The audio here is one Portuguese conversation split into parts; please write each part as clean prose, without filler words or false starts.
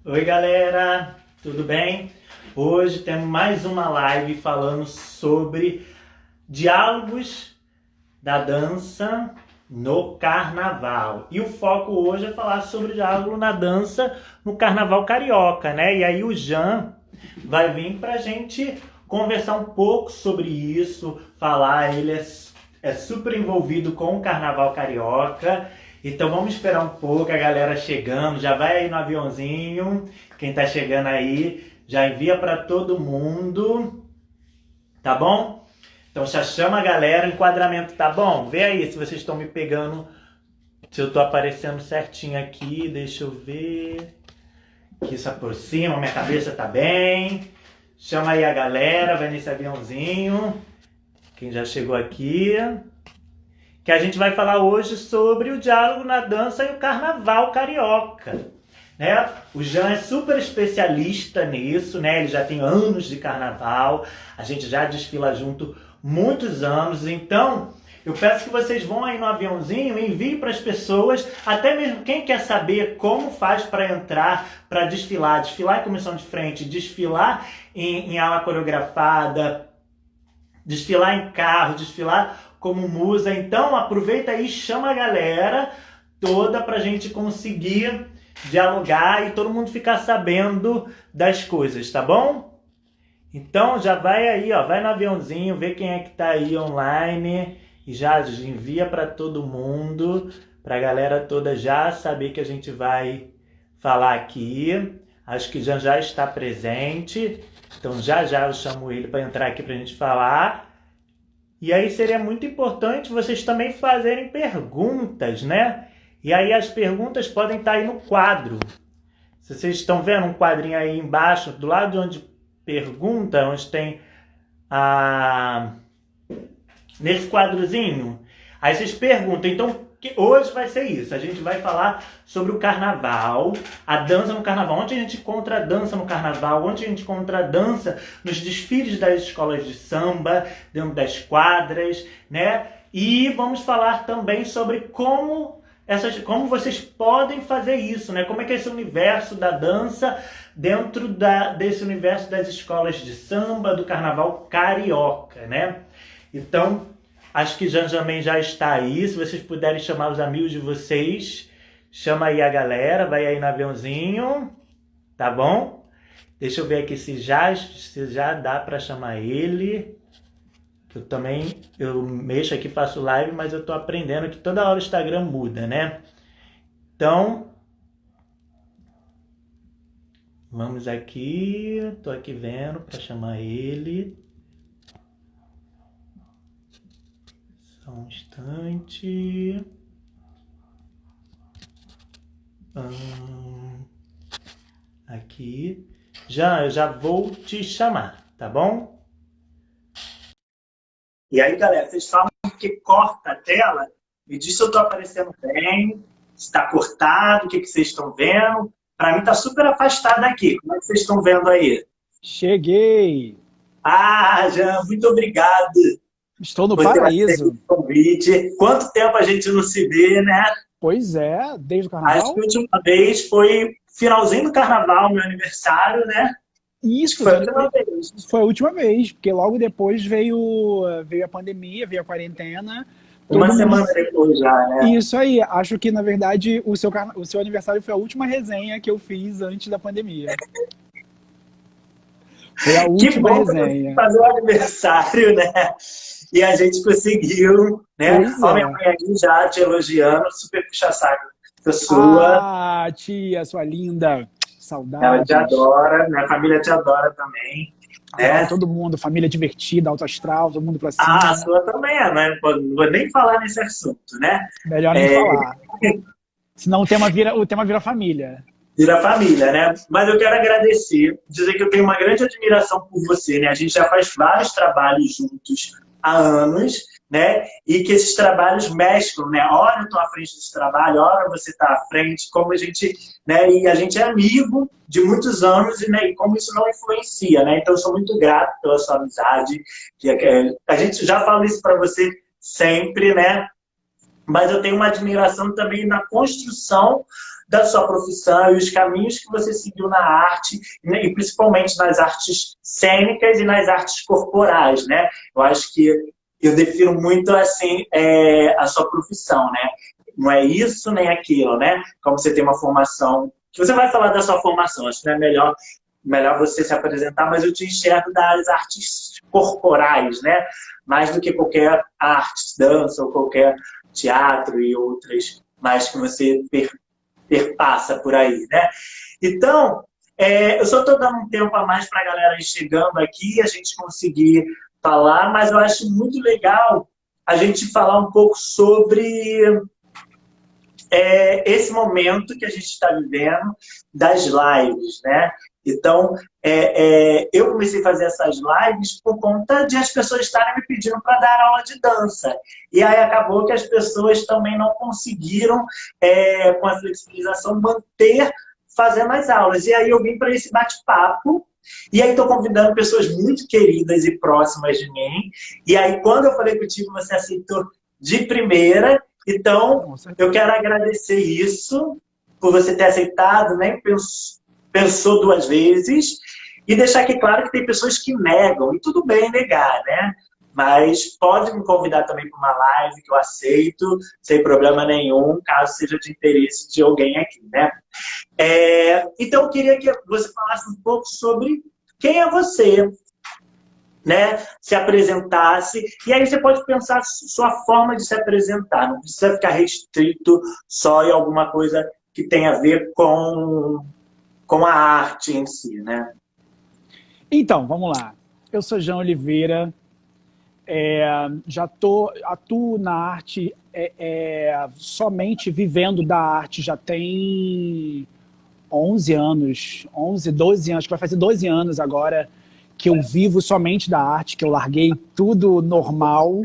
Oi galera, tudo bem? Hoje temos mais uma live falando sobre diálogos da dança no carnaval. E o foco hoje é falar sobre diálogo na dança no carnaval carioca, né? E aí o Jean vai vir pra gente conversar um pouco sobre isso, falar, ele é super envolvido com o carnaval carioca. Então vamos esperar um pouco a galera chegando, já vai aí no aviãozinho, quem tá chegando aí, já envia para todo mundo, tá bom? Então já chama a galera, o enquadramento tá bom? Vê aí se vocês estão me pegando, se eu tô aparecendo certinho aqui, deixa eu ver. Que isso aproxima, minha cabeça tá bem. Chama aí a galera, vai nesse aviãozinho. Quem já chegou aqui. Que a gente vai falar hoje sobre o diálogo na dança e o carnaval carioca. Né? O Jean é super especialista nisso, né? Ele já tem anos de carnaval, a gente já desfila junto muitos anos, então eu peço que vocês vão aí no aviãozinho e enviem para as pessoas, até mesmo quem quer saber como faz para entrar, para desfilar, desfilar em comissão de frente, desfilar em ala coreografada, desfilar em carro, desfilar como musa. Então aproveita aí, chama a galera toda pra gente conseguir dialogar e todo mundo ficar sabendo das coisas, tá bom? Então já vai aí, ó, vai no aviãozinho, vê quem é que tá aí online e já envia para todo mundo, pra galera toda já saber que a gente vai falar aqui. Acho que já está presente, então já eu chamo ele para entrar aqui pra gente falar. E aí seria muito importante vocês também fazerem perguntas, né? E aí as perguntas podem estar aí no quadro. Se vocês estão vendo um quadrinho aí embaixo, do lado de onde pergunta, onde tem a... nesse quadrozinho, aí vocês perguntam. Então, hoje vai ser isso. A gente vai falar sobre o carnaval, a dança no carnaval. Onde a gente encontra a dança no carnaval? Onde a gente encontra a dança nos desfiles das escolas de samba, dentro das quadras, né? E vamos falar também sobre como vocês podem fazer isso, né? Como é que é esse universo da dança dentro desse universo das escolas de samba, do carnaval carioca, né? Então, acho que Jean também já está aí. Se vocês puderem chamar os amigos de vocês, chama aí a galera, vai aí no aviãozinho, tá bom? Deixa eu ver aqui se já dá para chamar ele. Eu mexo aqui, faço live, mas eu tô aprendendo que toda hora o Instagram muda, né? Então, vamos aqui, tô aqui vendo para chamar ele. Só um instante. Aqui. Eu já vou te chamar, tá bom? E aí, galera, vocês falam que corta a tela, me diz se eu tô aparecendo bem, se tá cortado, o que vocês estão vendo. Para mim tá super afastado aqui. Como é que vocês estão vendo aí? Cheguei! Ah, Jean, muito obrigado Estou no por ter aceito paraíso. o convite. Quanto tempo a gente não se vê, né? Pois é, desde o Acho que a carnaval? última vez foi finalzinho do carnaval, meu aniversário, né? Acho que Isso, foi a última vez. foi a última vez, porque logo depois veio a pandemia, veio a quarentena, Uma todo mundo. semana depois já, né? Isso aí, acho que na verdade o seu aniversário foi a última resenha que eu fiz antes da pandemia. Foi a Que última bom que eu consegui resenha. fazer o aniversário, né? E a gente conseguiu, né? Pois Ó, minha é. mãe aí já te elogiando, super puxa-saco da sua. Ah, tia, sua linda. Ela te Saudades. adora, minha família te adora também, Ah, né? todo mundo, família divertida, alto astral, todo mundo pra Ah, a cima. sua também é, né? Não vou nem falar nesse assunto, né? Melhor nem É, falar. Senão o tema vira família. vira família, né? Mas eu quero agradecer, dizer que eu tenho uma grande admiração por você, né? A gente já faz vários trabalhos juntos há anos, né? E que esses trabalhos mesclam, né? Ora eu estou à frente desse trabalho, ora você está à frente, como a gente, né? E a gente é amigo de muitos anos e, né? E como isso não influencia, né? Então eu sou muito grato pela sua amizade. A gente já fala isso para você sempre, né? Mas eu tenho uma admiração também na construção da sua profissão e os caminhos que você seguiu na arte, né, e principalmente nas artes cênicas e nas artes corporais, né? Eu acho que eu defino muito assim a sua profissão, né? Não é isso nem aquilo, né? Como você tem uma formação, que você vai falar da sua formação, acho que não é melhor você se apresentar, mas eu te enxergo das artes corporais, né? Mais do que qualquer arte, dança ou qualquer teatro e outras mais que você perpassa por aí, né? Então, eu só estou dando um tempo a mais para a galera ir chegando aqui, a gente conseguir falar, mas eu acho muito legal a gente falar um pouco sobre esse momento que a gente está vivendo das lives, né? Então, eu comecei a fazer essas lives por conta de as pessoas estarem me pedindo para dar aula de dança. E aí acabou que as pessoas também não conseguiram, com a flexibilização, manter fazendo as aulas. E aí eu vim para esse bate-papo, e aí estou convidando pessoas muito queridas e próximas de mim. E aí, quando eu falei contigo, você aceitou de primeira. Então, eu quero agradecer isso, por você ter aceitado, né? Pensou duas vezes, e deixar aqui claro que tem pessoas que negam, e tudo bem negar, né? Mas pode me convidar também para uma live que eu aceito, sem problema nenhum, caso seja de interesse de alguém aqui, né? Então, eu queria que você falasse um pouco sobre quem é você, né? Se apresentasse, e aí você pode pensar sua forma de se apresentar, não precisa ficar restrito só em alguma coisa que tenha a ver com a arte em si, né? Então, vamos lá. Eu sou Jean Oliveira, atuo na arte, somente vivendo da arte já tem 11 anos, 11, 12 anos, que vai fazer 12 anos agora que eu vivo somente da arte, que eu larguei tudo normal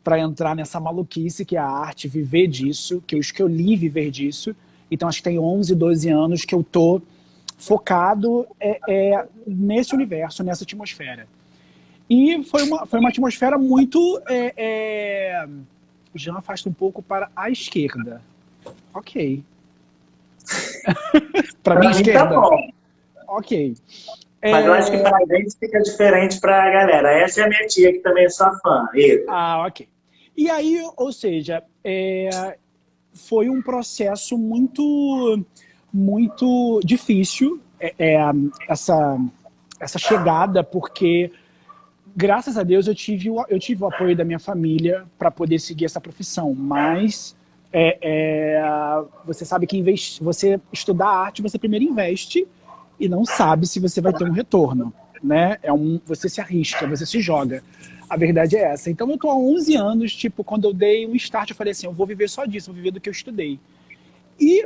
para entrar nessa maluquice que é a arte, viver disso, que eu escolhi viver disso. Então acho que tem 11, 12 anos que eu tô focado nesse universo, nessa atmosfera. E foi uma atmosfera muito... Já afasta um pouco para a esquerda. Ok. Para mim, esquerda. Tá bom. Ok. Mas eu acho que para a gente fica diferente para a galera. Essa é a minha tia, que também é sua fã. Ok. E aí, ou seja, foi um processo muito difícil, essa chegada, porque, graças a Deus, eu tive o apoio da minha família para poder seguir essa profissão, mas você sabe que você estudar arte, você primeiro investe e não sabe se você vai ter um retorno, né? Você se arrisca, você se joga. A verdade é essa. Então eu tô há 11 anos, tipo, quando eu dei um start, eu falei assim, eu vou viver só disso, vou viver do que eu estudei. E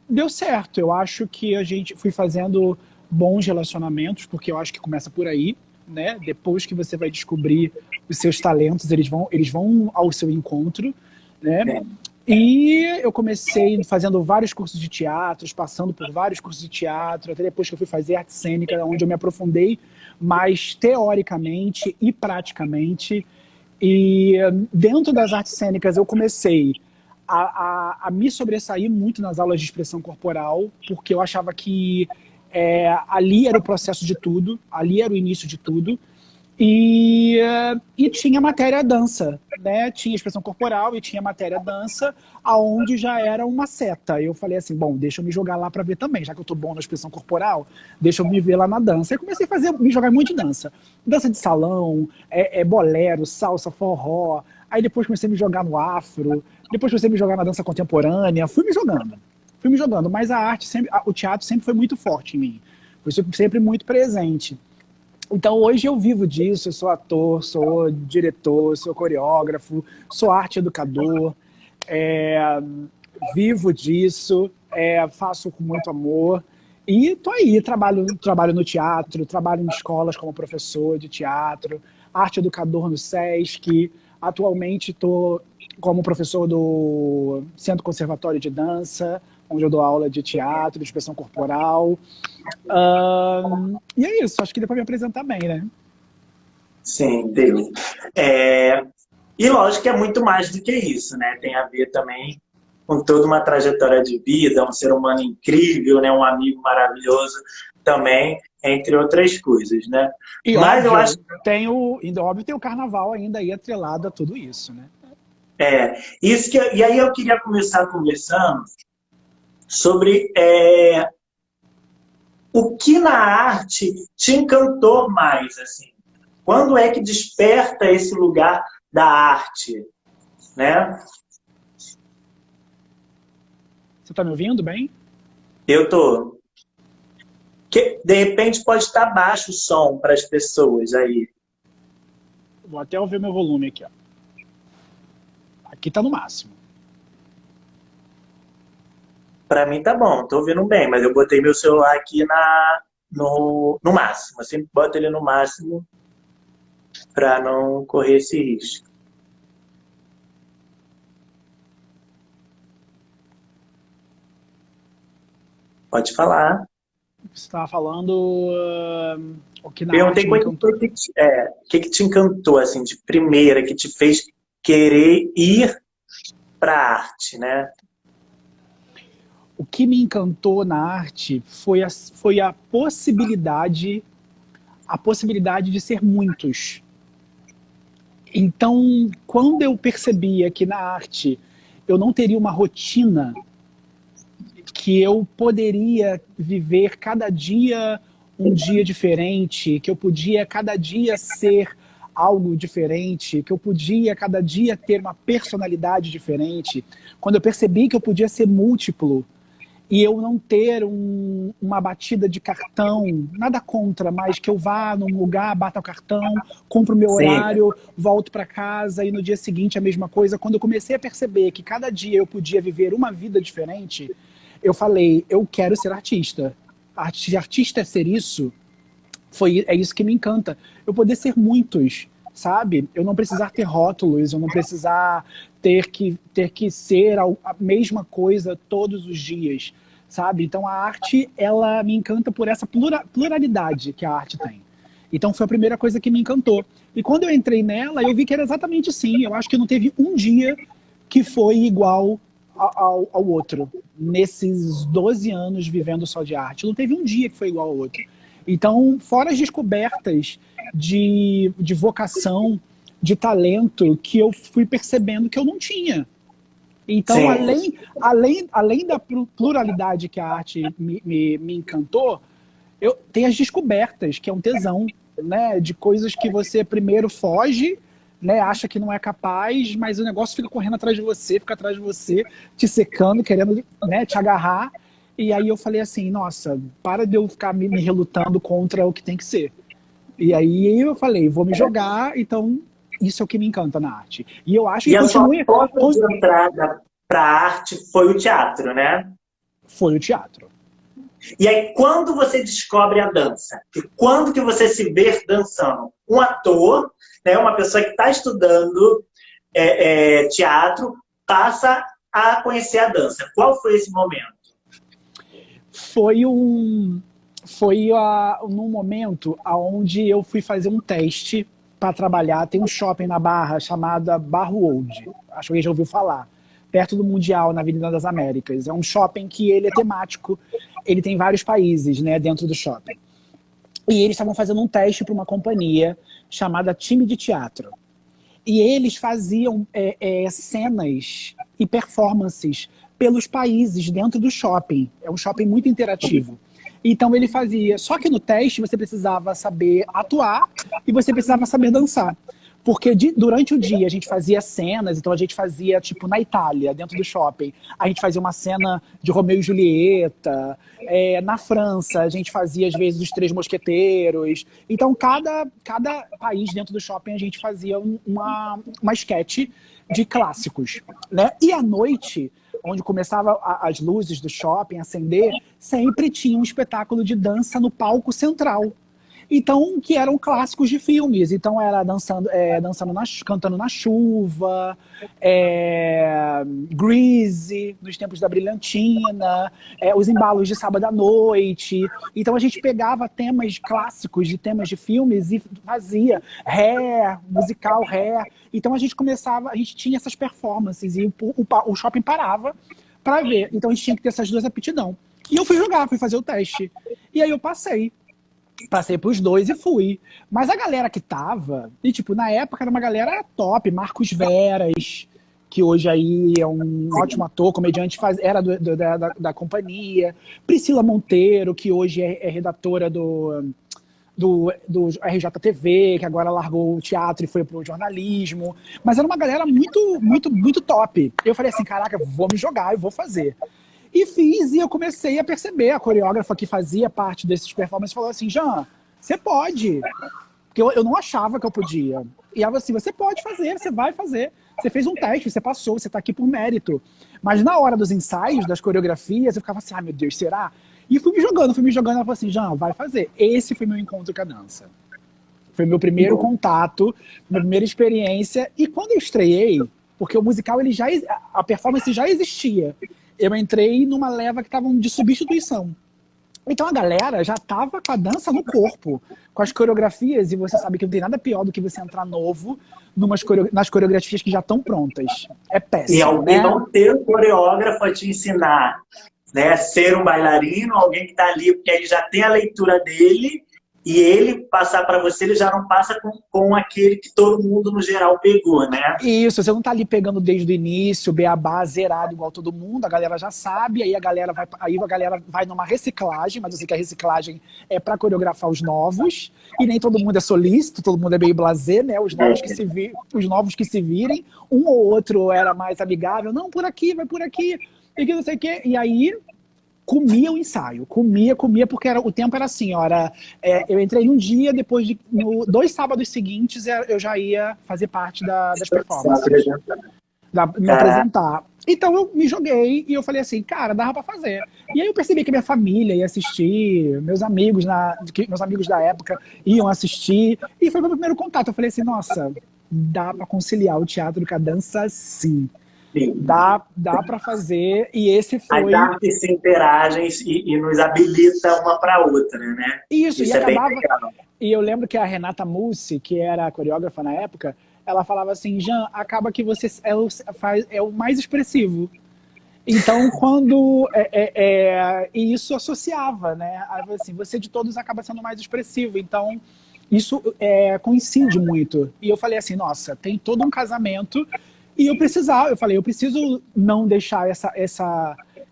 deu certo. Eu acho que fui fazendo bons relacionamentos, porque eu acho que começa por aí, né? Depois que você vai descobrir os seus talentos, eles vão ao seu encontro, né? E eu comecei fazendo vários cursos de teatro, passando por vários cursos de teatro, até depois que eu fui fazer arte cênica, onde eu me aprofundei mais teoricamente e praticamente. E dentro das artes cênicas eu comecei a me sobressair muito nas aulas de expressão corporal, porque eu achava que ali era o processo de tudo, ali era o início de tudo. E tinha matéria dança, né? Tinha expressão corporal e tinha matéria dança, aonde já era uma seta. Eu falei assim, bom, deixa eu me jogar lá para ver também, já que eu tô bom na expressão corporal, deixa eu me ver lá na dança. Aí comecei a me jogar muito em dança. Dança de salão, bolero, salsa, forró. Aí depois comecei a me jogar no afro, depois comecei a me jogar na dança contemporânea, fui me jogando, mas o teatro sempre foi muito forte em mim, foi sempre muito presente. Então hoje eu vivo disso, eu sou ator, sou diretor, sou coreógrafo, sou arte educador, vivo disso, faço com muito amor e tô aí, trabalho no teatro, trabalho em escolas como professor de teatro, arte educador no SESC, atualmente estou como professor do Centro Conservatório de Dança, onde eu dou aula de teatro, de expressão corporal. E é isso, acho que deu para me apresentar bem, né? Sim, deu. E lógico que é muito mais do que isso, né? Tem a ver também com toda uma trajetória de vida, um ser humano incrível, né? Um amigo maravilhoso também, entre outras coisas, né? E Mas óbvio, eu acho óbvio, tem o carnaval ainda aí atrelado a tudo isso, né? isso que e aí eu queria começar conversando sobre o que na arte te encantou mais, assim. Quando é que desperta esse lugar da arte, né? Você tá me ouvindo bem? Eu tô. Que, de repente pode estar baixo o som para as pessoas aí. Vou até ouvir meu volume aqui, ó. Aqui tá no máximo. Para mim tá bom, tô ouvindo bem, mas eu botei meu celular aqui no máximo. Eu sempre boto ele no máximo para não correr esse risco. Pode falar. Você estava falando o que na Perguntei arte me encantou. o que te encantou, assim, de primeira, que te fez querer ir para a arte, né? O que me encantou na arte foi a possibilidade de ser muitos. Então, quando eu percebia que na arte eu não teria uma rotina, que eu poderia viver cada dia um dia diferente, que eu podia cada dia ser algo diferente, que eu podia cada dia ter uma personalidade diferente, quando eu percebi que eu podia ser múltiplo, e eu não ter uma batida de cartão, nada contra, mas que eu vá num lugar, bata o cartão, cumpro o meu Sim. horário, volto para casa e no dia seguinte a mesma coisa. Quando eu comecei a perceber que cada dia eu podia viver uma vida diferente, eu falei, eu quero ser artista. Artista é ser isso? É isso que me encanta. Eu poder ser muitos, sabe? Eu não precisar ter rótulos, eu não precisar ter que ser a mesma coisa todos os dias, sabe? Então a arte, ela me encanta por essa pluralidade que a arte tem. Então foi a primeira coisa que me encantou. E quando eu entrei nela, eu vi que era exatamente assim. Eu acho que não teve um dia que foi igual ao outro. Nesses 12 anos vivendo só de arte, não teve um dia que foi igual ao outro. Então, fora as descobertas de vocação, de talento, que eu fui percebendo que eu não tinha. Então, Sim. além da pluralidade que a arte me encantou, tem as descobertas, que é um tesão, né? De coisas que você primeiro foge, né? Acha que não é capaz, mas o negócio fica correndo atrás de você, fica atrás de você, te secando, querendo, né, te agarrar. E aí eu falei assim, nossa, para de eu ficar me relutando contra o que tem que ser. E aí eu falei, vou me jogar, então isso é o que me encanta na arte. E eu acho que E a sua continue... porta de entrada para a arte foi o teatro, né? Foi o teatro. E aí, quando você descobre a dança? E quando que você se vê dançando? Um ator, né, uma pessoa que está estudando teatro, passa a conhecer a dança. Qual foi esse momento? Foi num momento onde eu fui fazer um teste para trabalhar. Tem um shopping na Barra chamado Barro Old. Acho que alguém já ouviu falar. Perto do Mundial, na Avenida das Américas. É um shopping que ele é temático. Ele tem vários países, né, dentro do shopping. E eles estavam fazendo um teste para uma companhia chamada Time de Teatro. E eles faziam cenas e performances pelos países dentro do shopping. É um shopping muito interativo. Então ele fazia... Só que no teste você precisava saber atuar e você precisava saber dançar. Porque durante o dia a gente fazia cenas, então a gente fazia, tipo, na Itália, dentro do shopping, a gente fazia uma cena de Romeu e Julieta, na França a gente fazia, às vezes, os Três Mosqueteiros. Então, cada país dentro do shopping a gente fazia uma sketch de clássicos, né? E à noite, onde começava as luzes do shopping a acender, sempre tinha um espetáculo de dança no palco central. Então, que eram clássicos de filmes. Então, era cantando na chuva, Grease, nos tempos da Brilhantina, os embalos de sábado à noite. Então, a gente pegava temas clássicos de temas de filmes e fazia musical Hair. Então, a gente tinha essas performances e o shopping parava para ver. Então, a gente tinha que ter essas duas aptidões. E eu fui fazer o teste. E aí eu passei. Passei pros dois e fui. Mas a galera que tava, e tipo, na época era uma galera top, Marcos Veras, que hoje aí é um ótimo ator, comediante, era da companhia, Priscila Monteiro, que hoje é redatora do RJTV, que agora largou o teatro e foi pro jornalismo. Mas era uma galera muito, muito, muito top. Eu falei assim, caraca, vou me jogar, eu vou fazer. E fiz, e eu comecei a perceber, a coreógrafa que fazia parte desses performances falou assim, Jean, você pode. Porque eu não achava que eu podia. E ela assim, você pode fazer, você vai fazer. Você fez um teste, você passou, você tá aqui por mérito. Mas na hora dos ensaios, das coreografias, eu ficava assim, meu Deus, será? E fui me jogando. Ela falou assim, Jean, vai fazer. Esse foi meu encontro com a dança. Foi meu primeiro contato, minha primeira experiência. E quando eu estreiei, porque o musical, a performance já existia. Eu entrei numa leva que estavam de substituição. Então a galera já estava com a dança no corpo, com as coreografias, e você sabe que não tem nada pior do que você entrar novo nas coreografias que já estão prontas. É péssimo, e alguém né? não ter um coreógrafo a te ensinar, né? Ser um bailarino, alguém que está ali, porque ele já tem a leitura dele, e ele passar para você, ele já não passa com aquele que todo mundo, no geral, pegou, né? Isso, você não tá ali pegando desde o início, beabá zerado igual todo mundo, a galera já sabe, aí a galera vai numa reciclagem, mas eu sei que a reciclagem é para coreografar os novos, e nem todo mundo é solícito, todo mundo é meio blasé, né? Os novos que se virem, um ou outro era mais amigável, não, por aqui, vai por aqui, e que não sei o quê, e aí comia o ensaio, comia, porque o tempo era assim, eu entrei num dia, depois de 2 sábados seguintes eu já ia fazer parte das performances, me apresentar. Então eu me joguei e eu falei assim, cara, dava pra fazer. E aí eu percebi que minha família ia assistir, meus amigos da época iam assistir, e foi meu primeiro contato. Eu falei assim, nossa, dá pra conciliar o teatro com a dança, sim. Sim. Dá para fazer, e esse foi... As artes se interagem e nos habilita uma para outra, né? Isso e acabava... bem legal. E eu lembro que a Renata Mussi, que era a coreógrafa na época, ela falava assim, Jean, acaba que você é o mais expressivo. Então, quando... e isso associava, né? Assim, você de todos acaba sendo mais expressivo. Então, isso coincide muito. E eu falei assim, nossa, tem todo um casamento... E eu preciso não deixar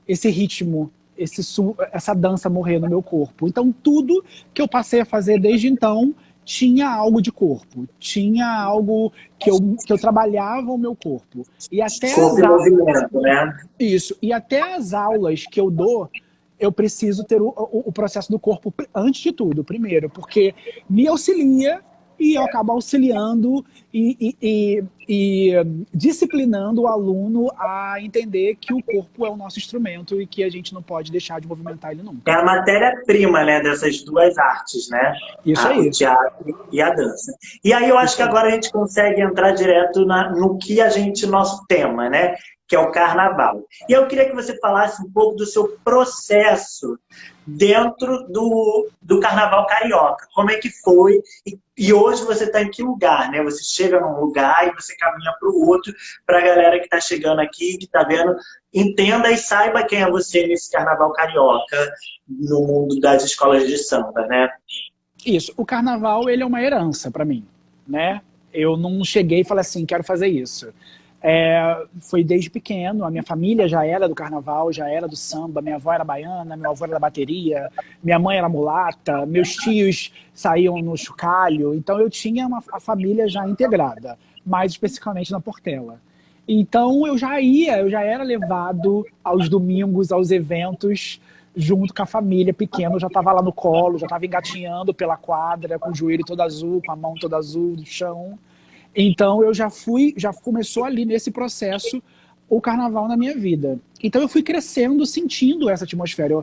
esse ritmo, essa dança morrer no meu corpo. Então, tudo que eu passei a fazer desde então tinha algo de corpo, tinha algo que eu trabalhava o meu corpo. E até movimento, né? Isso. E até as aulas que eu dou, eu preciso ter o processo do corpo antes de tudo, primeiro, porque me auxilia e eu acabo auxiliando e disciplinando o aluno a entender que o corpo é o nosso instrumento e que a gente não pode deixar de movimentar ele nunca. É a matéria-prima, né, dessas duas artes, né? Isso aí. O teatro e a dança. E aí eu acho que agora a gente consegue entrar direto no que nosso tema, né? Que é o carnaval. E eu queria que você falasse um pouco do seu processo dentro do carnaval carioca. Como é que foi? E hoje você está em que lugar, né? Você chega num lugar e você caminha para o outro, para a galera que está chegando aqui, que está vendo, entenda e saiba quem é você nesse carnaval carioca, no mundo das escolas de samba, né? Isso. O carnaval, ele é uma herança para mim, né? Eu não cheguei e falei assim, quero fazer isso. Foi desde pequeno, a minha família já era do carnaval, já era do samba, minha avó era baiana, meu avô era da bateria, minha mãe era mulata, meus tios saíam no chocalho, então eu tinha a família já integrada, mais especificamente na Portela. Então eu já era levado aos domingos, aos eventos, junto com a família pequena, eu já estava lá no colo, já estava engatinhando pela quadra, com o joelho todo azul, com a mão toda azul do chão. Então eu já começou ali nesse processo o carnaval na minha vida. Então eu fui crescendo, sentindo essa atmosfera.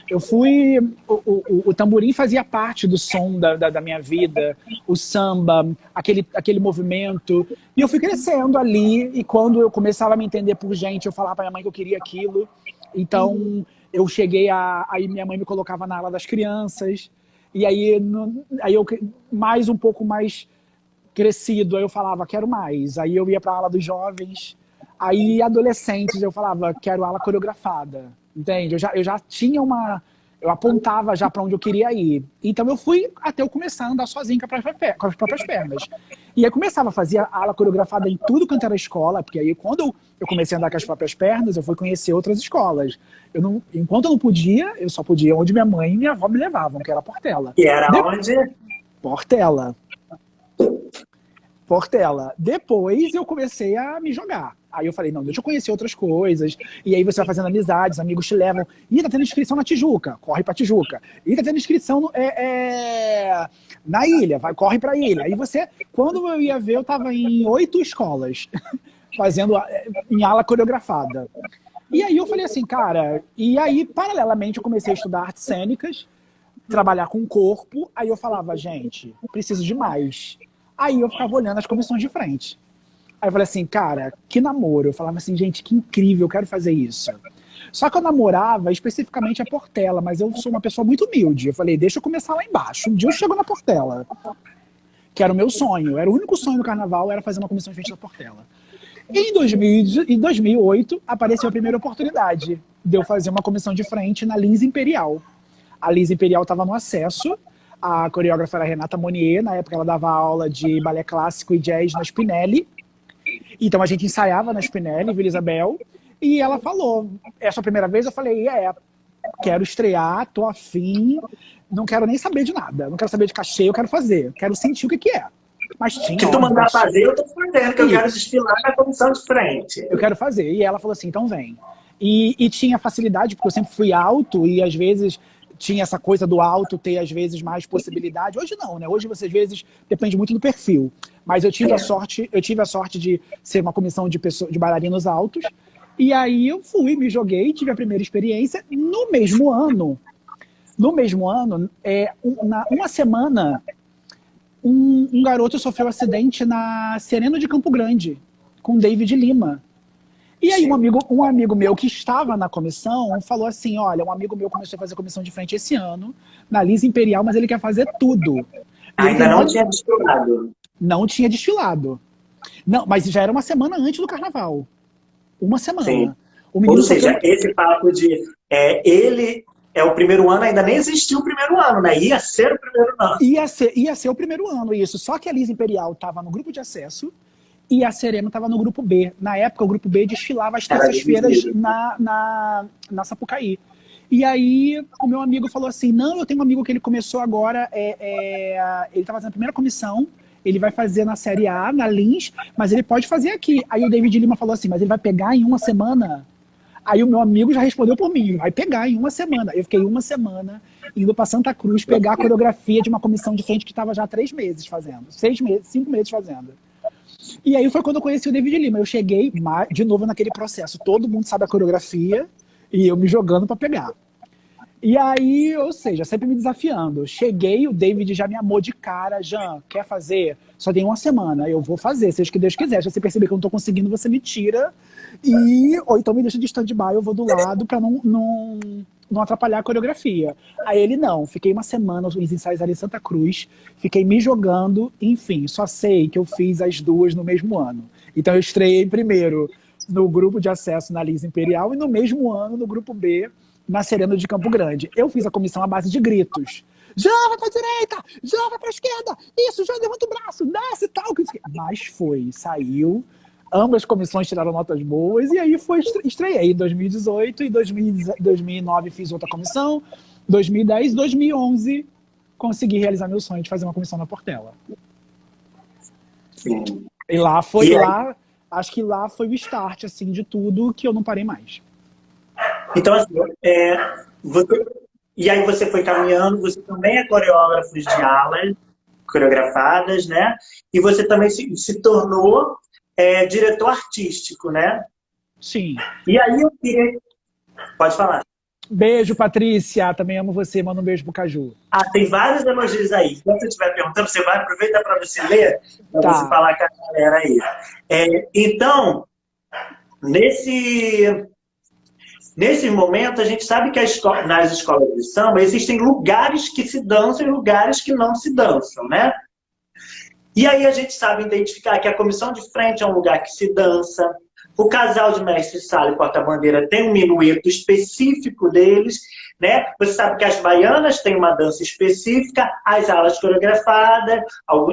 Eu fui... O tamborim fazia parte do som da minha vida, o samba, aquele movimento. E eu fui crescendo ali, e quando eu começava a me entender por gente, eu falava pra minha mãe que eu queria aquilo. Então eu cheguei aí minha mãe me colocava na ala das crianças, e aí eu mais um pouco mais crescido, aí eu falava, quero mais. Aí eu ia para a ala dos jovens, aí adolescentes eu falava, quero ala coreografada, entende? Eu já tinha eu apontava já para onde eu queria ir. Então eu fui até eu começar a andar sozinho com as próprias pernas. E aí começava a fazer ala coreografada em tudo quanto era escola, porque aí quando eu comecei a andar com as próprias pernas, eu fui conhecer outras escolas. Enquanto eu não podia, eu só podia onde minha mãe e minha avó me levavam, que era Portela. E era onde? Portela. Depois eu comecei a me jogar. Aí eu falei, não, deixa eu conhecer outras coisas. E aí você vai fazendo amizades, amigos te levam. Ih, tá tendo inscrição na Tijuca, corre pra Tijuca. Ih, tá tendo inscrição na ilha, corre pra ilha. Aí você, quando eu ia ver, eu tava em 8 escolas, fazendo em ala coreografada. E aí eu falei assim, cara... E aí, paralelamente, eu comecei a estudar artes cênicas, trabalhar com o corpo. Aí eu falava, gente, preciso de mais. Aí eu ficava olhando as comissões de frente. Aí eu falei assim, cara, que namoro. Eu falava assim, gente, que incrível, eu quero fazer isso. Só que eu namorava especificamente a Portela, mas eu sou uma pessoa muito humilde. Eu falei, deixa eu começar lá embaixo. Um dia eu chego na Portela, que era o meu sonho. Era o único sonho do carnaval, era fazer uma comissão de frente da Portela. E em 2008, apareceu a primeira oportunidade de eu fazer uma comissão de frente na Lins Imperial. A Lins Imperial estava no acesso. A coreógrafa era a Renata Monnier, na época ela dava aula de balé clássico e jazz na Spinelli. Então a gente ensaiava na Spinelli, Vila Isabel, e ela falou, é a sua primeira vez? Eu falei, quero estrear, tô afim, não quero nem saber de nada, não quero saber de cachê, eu quero fazer, quero sentir o que é. Mas tinha... Que tu mandar fazer, eu tô fazendo, que eu quero desfilar na comissão de frente. Eu quero fazer, e ela falou assim, então vem. E tinha facilidade, porque eu sempre fui alto, e às vezes... tinha essa coisa do alto ter, às vezes, mais possibilidade. Hoje não, né? Hoje, você, às vezes, depende muito do perfil. Mas eu tive a sorte de ser uma comissão de bailarinos altos. E aí eu fui, me joguei, tive a primeira experiência. No mesmo ano, uma semana, um garoto sofreu um acidente na Sereno de Campo Grande, com David Lima. E aí um amigo meu que estava na comissão falou assim, olha, um amigo meu começou a fazer comissão de frente esse ano, na Lins Imperial, mas ele quer fazer tudo. Ainda não tinha desfilado. Não tinha desfilado. Não, mas já era uma semana antes do carnaval. Uma semana. Sim. O menino Ou seja, esse papo de ele é o primeiro ano, ainda nem existiu o primeiro ano, né? Ia ser o primeiro ano. Ia ser o primeiro ano, isso. Só que a Lins Imperial estava no grupo de acesso, e a Sereno estava no grupo B. Na época, o grupo B desfilava às terças-feiras na Sapucaí. E aí, o meu amigo falou assim, não, eu tenho um amigo que ele começou agora, ele está fazendo a primeira comissão, ele vai fazer na Série A, na Lins, mas ele pode fazer aqui. Aí o David Lima falou assim, mas ele vai pegar em uma semana? Aí o meu amigo já respondeu por mim, vai pegar em uma semana. Eu fiquei uma semana indo para Santa Cruz pegar a coreografia de uma comissão de frente que estava já 3 meses fazendo, 5 meses fazendo. E aí foi quando eu conheci o David Lima. Eu cheguei, de novo, naquele processo. Todo mundo sabe a coreografia e eu me jogando para pegar. E aí, ou seja, sempre me desafiando. Cheguei, o David já me amou de cara. Jean, quer fazer? Só tem uma semana. Eu vou fazer, seja o que Deus quiser. Se você perceber que eu não tô conseguindo, você me tira. Ou então me deixa de stand-by, eu vou do lado para não atrapalhar a coreografia. Aí ele não. Fiquei uma semana nos ensaios ali em Santa Cruz. Fiquei me jogando. Enfim, só sei que eu fiz as duas no mesmo ano. Então eu estreiei primeiro no grupo de acesso na Lins Imperial e no mesmo ano no grupo B, na Sereno de Campo Grande. Eu fiz a comissão à base de gritos. Já vai pra direita! Já vai pra esquerda! Isso, já levanta o braço! Desce e tal! Mas saiu. Ambas comissões tiraram notas boas e aí estreiei em 2018 e 2009 fiz outra comissão. 2010, 2011 consegui realizar meu sonho de fazer uma comissão na Portela. Sim. E acho que lá foi o start assim, de tudo que eu não parei mais. Então, assim, e aí você foi caminhando, você também é coreógrafo de alas coreografadas, né? E você também se tornou diretor artístico, né? Sim. E aí eu queria... Pode falar. Beijo, Patrícia. Também amo você. Manda um beijo pro Caju. Ah, tem vários elogios aí. Quando você estiver perguntando, você vai aproveitar para você ler, para você Tá. falar com a galera aí. Então, nesse momento, a gente sabe que nas escolas de samba existem lugares que se dançam e lugares que não se dançam, né? E aí a gente sabe identificar que a comissão de frente é um lugar que se dança, o casal de mestre-sala e porta-bandeira tem um minueto específico deles, né? Você sabe que as baianas têm uma dança específica, as alas coreografadas,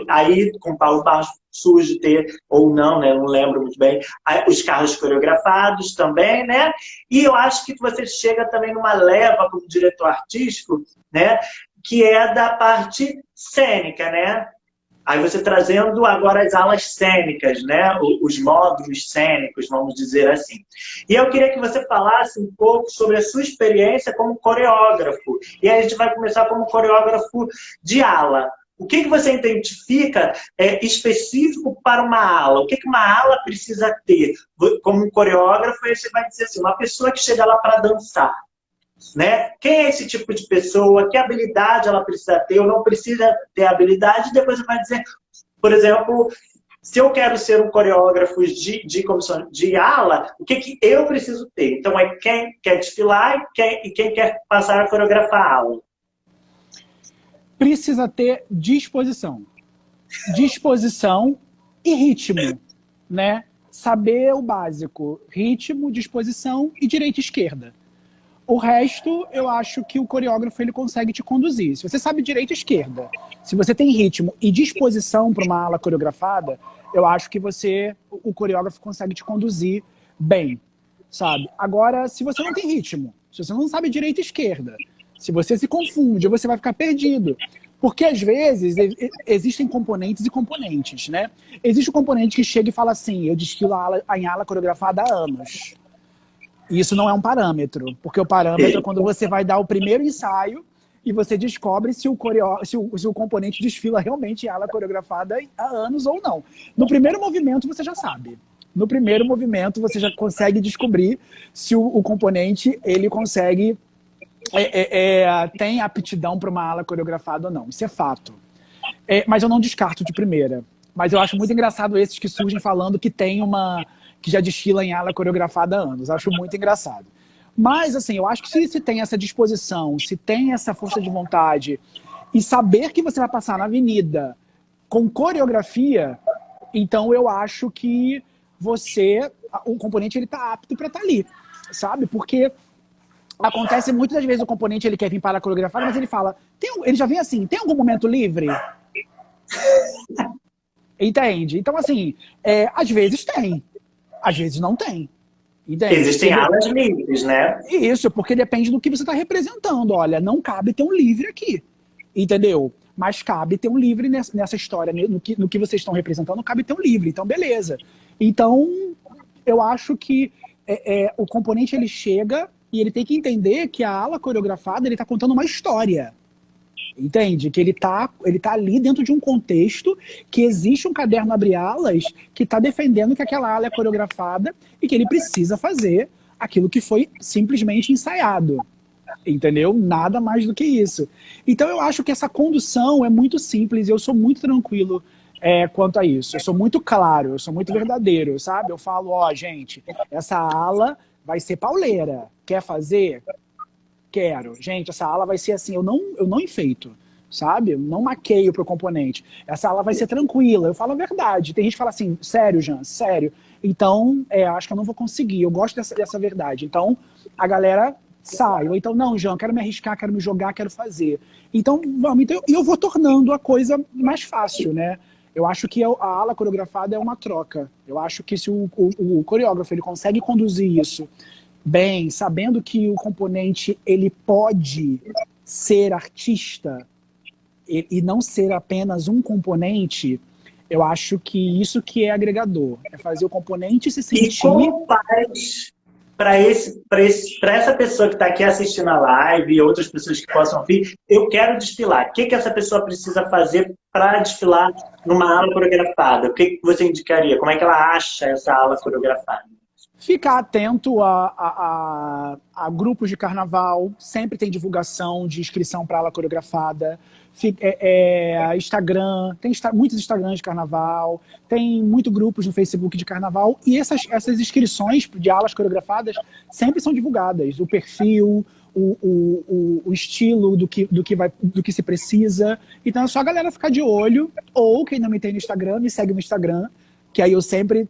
aí com Paulo Barros surge ter, ou não, né? Não lembro muito bem, os carros coreografados também, né? E eu acho que você chega também numa leva como diretor artístico, né? Que é da parte cênica, né? Aí você trazendo agora as alas cênicas, né? Os módulos cênicos, vamos dizer assim. E eu queria que você falasse um pouco sobre a sua experiência como coreógrafo. E aí a gente vai começar como coreógrafo de ala. O que você identifica específico para uma ala? O que uma ala precisa ter? Como um coreógrafo, aí você vai dizer assim, uma pessoa que chega lá para dançar. Né? Quem é esse tipo de pessoa? Que habilidade ela precisa ter ou não precisa ter habilidade? Depois você vai dizer, por exemplo, se eu quero ser um coreógrafo de comissão de ala, o que eu preciso ter? Então, é quem quer desfilar e quem quer passar a coreografar a ala. Precisa ter disposição. Disposição e ritmo, né? Saber o básico. Ritmo, disposição e direita e esquerda. O resto, eu acho que o coreógrafo ele consegue te conduzir. Se você sabe direita e esquerda, se você tem ritmo e disposição para uma ala coreografada, eu acho que o coreógrafo consegue te conduzir bem, sabe? Agora, se você não tem ritmo, se você não sabe direita e esquerda, se você se confunde, você vai ficar perdido. Porque, às vezes, existem componentes e componentes, né? Existe um componente que chega e fala assim, eu desfilo em ala coreografada há anos. Isso não é um parâmetro, porque o parâmetro é quando você vai dar o primeiro ensaio e você descobre se o componente desfila realmente em ala coreografada há anos ou não. No primeiro movimento você já sabe. No primeiro movimento você já consegue descobrir se o componente ele consegue tem aptidão para uma ala coreografada ou não. Isso é fato. Mas eu não descarto de primeira. Mas eu acho muito engraçado esses que surgem falando que que já desfila em ala coreografada há anos. Acho muito engraçado. Mas, assim, eu acho que se tem essa disposição, se tem essa força de vontade e saber que você vai passar na avenida com coreografia, então eu acho que o componente ele tá apto para estar ali, sabe? Porque acontece muitas das vezes o componente ele quer vir para a coreografada, mas ele fala, ele já vem assim, tem algum momento livre? Entende? Então, assim, às vezes tem. Às vezes não tem. Entende? Existem alas livres, né? Isso, porque depende do que você está representando. Olha, não cabe ter um livre aqui. Entendeu? Mas cabe ter um livre nessa história. No que vocês estão representando, cabe ter um livre. Então, beleza. Então, eu acho que o componente ele chega e ele tem que entender que a ala coreografada ele está contando uma história. Entende? Que ele tá ali dentro de um contexto que existe um caderno abre-alas que está defendendo que aquela ala é coreografada e que ele precisa fazer aquilo que foi simplesmente ensaiado. Entendeu? Nada mais do que isso. Então eu acho que essa condução é muito simples e eu sou muito tranquilo quanto a isso. Eu sou muito claro, eu sou muito verdadeiro, sabe? Eu falo, gente, essa ala vai ser pauleira. Quer fazer? Quero. Gente, essa ala vai ser assim, eu não enfeito, sabe? Eu não maqueio pro componente. Essa ala vai ser tranquila, eu falo a verdade. Tem gente que fala assim, sério, Jean, sério. Então, acho que eu não vou conseguir, eu gosto dessa verdade. Então, a galera sai. Ou então, não, Jean, quero me arriscar, quero me jogar, quero fazer. Então, eu vou tornando a coisa mais fácil, né? Eu acho que a ala coreografada é uma troca. Eu acho que se o coreógrafo ele consegue conduzir isso bem, sabendo que o componente ele pode ser artista e não ser apenas um componente, eu acho que isso que é agregador, é fazer o componente se sentir... E como faz para essa pessoa que está aqui assistindo a live e outras pessoas que possam vir, eu quero desfilar. O que essa pessoa precisa fazer para desfilar numa ala coreografada? O que você indicaria? Como é que ela acha essa ala coreografada? Ficar atento a grupos de carnaval, sempre tem divulgação de inscrição para aula coreografada. Instagram, tem muitos Instagrams de carnaval, tem muitos grupos no Facebook de carnaval, e essas inscrições de aulas coreografadas sempre são divulgadas. O perfil, o estilo do que se precisa. Então é só a galera ficar de olho, ou quem não me tem no Instagram, me segue no Instagram, que aí eu sempre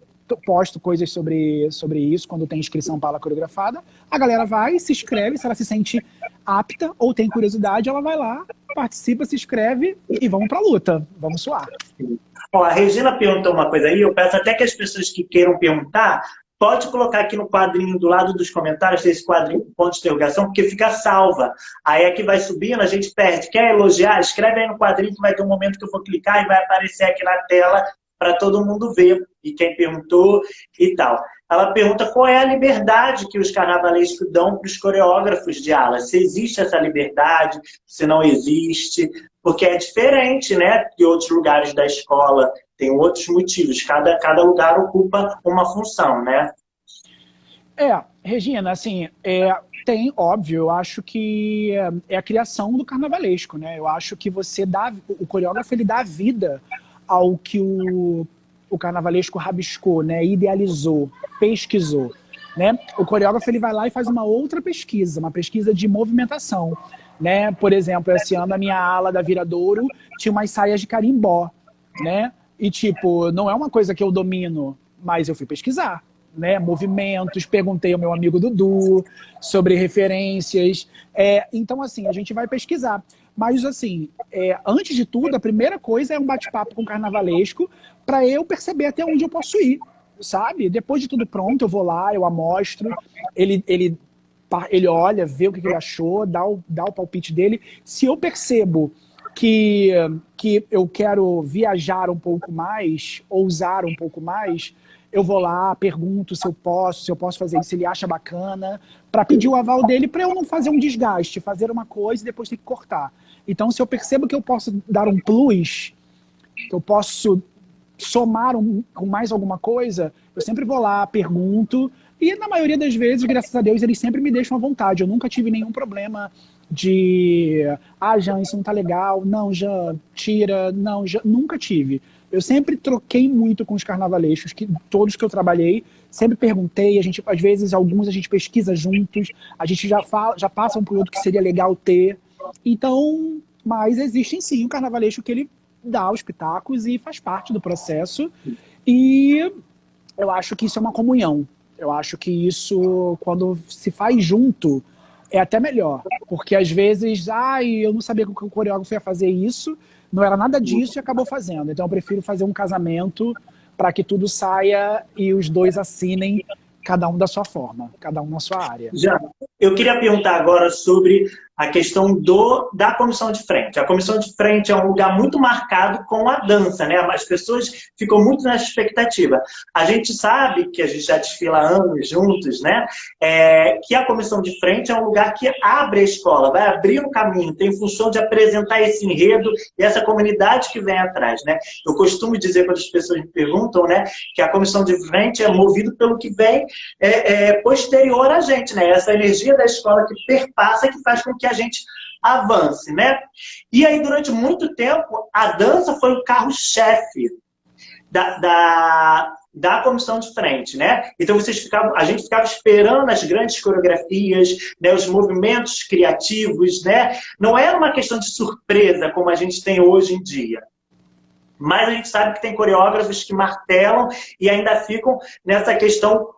posto coisas sobre isso, quando tem inscrição para aula coreografada. A galera vai, se inscreve, se ela se sente apta ou tem curiosidade, ela vai lá, participa, se inscreve e vamos pra luta, vamos suar. Ó, a Regina perguntou uma coisa aí, eu peço até que as pessoas que queiram perguntar, pode colocar aqui no quadrinho do lado dos comentários, esse quadrinho com ponto de interrogação, porque fica salva. Aí é que vai subindo, a gente perde. Quer elogiar? Escreve aí no quadrinho que vai ter um momento que eu vou clicar e vai aparecer aqui na tela para todo mundo ver, e quem perguntou e tal. Ela pergunta qual é a liberdade que os carnavalescos dão para os coreógrafos de ala. Se existe essa liberdade, se não existe, porque é diferente, né, de outros lugares da escola, tem outros motivos, cada lugar ocupa uma função, né? Regina, assim, tem, óbvio, eu acho que é a criação do carnavalesco, né? Eu acho que o coreógrafo, ele dá vida ao que o carnavalesco rabiscou, né, idealizou, pesquisou, né? O coreógrafo, ele vai lá e faz uma outra pesquisa, uma pesquisa de movimentação, né? Por exemplo, esse ano a minha ala da Viradouro tinha umas saias de carimbó, né? E tipo, não é uma coisa que eu domino, mas eu fui pesquisar, né? Movimentos, perguntei ao meu amigo Dudu sobre referências. Então, assim, a gente vai pesquisar. Mas, assim, antes de tudo, a primeira coisa é um bate-papo com o carnavalesco para eu perceber até onde eu posso ir, sabe? Depois de tudo pronto, eu vou lá, eu amostro, ele olha, vê o que ele achou, dá o palpite dele. Se eu percebo que eu quero viajar um pouco mais, ousar um pouco mais, eu vou lá, pergunto se eu posso fazer isso, se ele acha bacana, para pedir o aval dele, para eu não fazer um desgaste, fazer uma coisa e depois ter que cortar. Então, se eu percebo que eu posso dar um plus, que eu posso somar com mais alguma coisa, eu sempre vou lá, pergunto, e na maioria das vezes, graças a Deus, eles sempre me deixam à vontade. Eu nunca tive nenhum problema de Jean, isso não tá legal, não, Jean, tira, não, Jean, nunca tive. Eu sempre troquei muito com os carnavalescos, todos que eu trabalhei, sempre perguntei, às vezes alguns a gente pesquisa juntos, a gente já passa um pro outro que seria legal ter. Então, mas existe sim um carnavalesco que ele dá os pitacos e faz parte do processo, e eu acho que isso é uma comunhão. Eu acho que isso, quando se faz junto, é até melhor, porque às vezes, eu não sabia que o coreógrafo ia fazer isso, não era nada disso e acabou fazendo. Então eu prefiro fazer um casamento para que tudo saia e os dois assinem, cada um da sua forma, cada um na sua área. Já, eu queria perguntar agora sobre a questão da comissão de frente. A comissão de frente é um lugar muito marcado com a dança, né? As pessoas ficam muito nessa expectativa. A gente sabe, que a gente já desfila há anos juntos, né? Que a comissão de frente é um lugar que abre a escola, vai abrir um caminho, tem função de apresentar esse enredo e essa comunidade que vem atrás, né? Eu costumo dizer, quando as pessoas me perguntam, né, que a comissão de frente é movida pelo que vem posterior a gente, né? Essa energia da escola que perpassa, que faz com que a gente avance, né? E aí, durante muito tempo, a dança foi o carro-chefe da comissão de frente, né? Então a gente ficava esperando as grandes coreografias, né, os movimentos criativos, né? Não era uma questão de surpresa como a gente tem hoje em dia. Mas a gente sabe que tem coreógrafos que martelam e ainda ficam nessa questão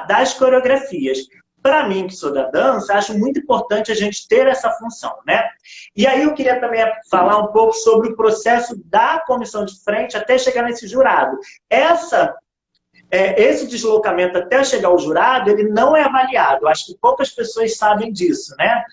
das coreografias. Para mim, que sou da dança, acho muito importante a gente ter essa função, né? E aí eu queria também falar um pouco sobre o processo da comissão de frente até chegar nesse jurado. Esse deslocamento até chegar ao jurado, ele não é avaliado. Acho que poucas pessoas sabem disso, né?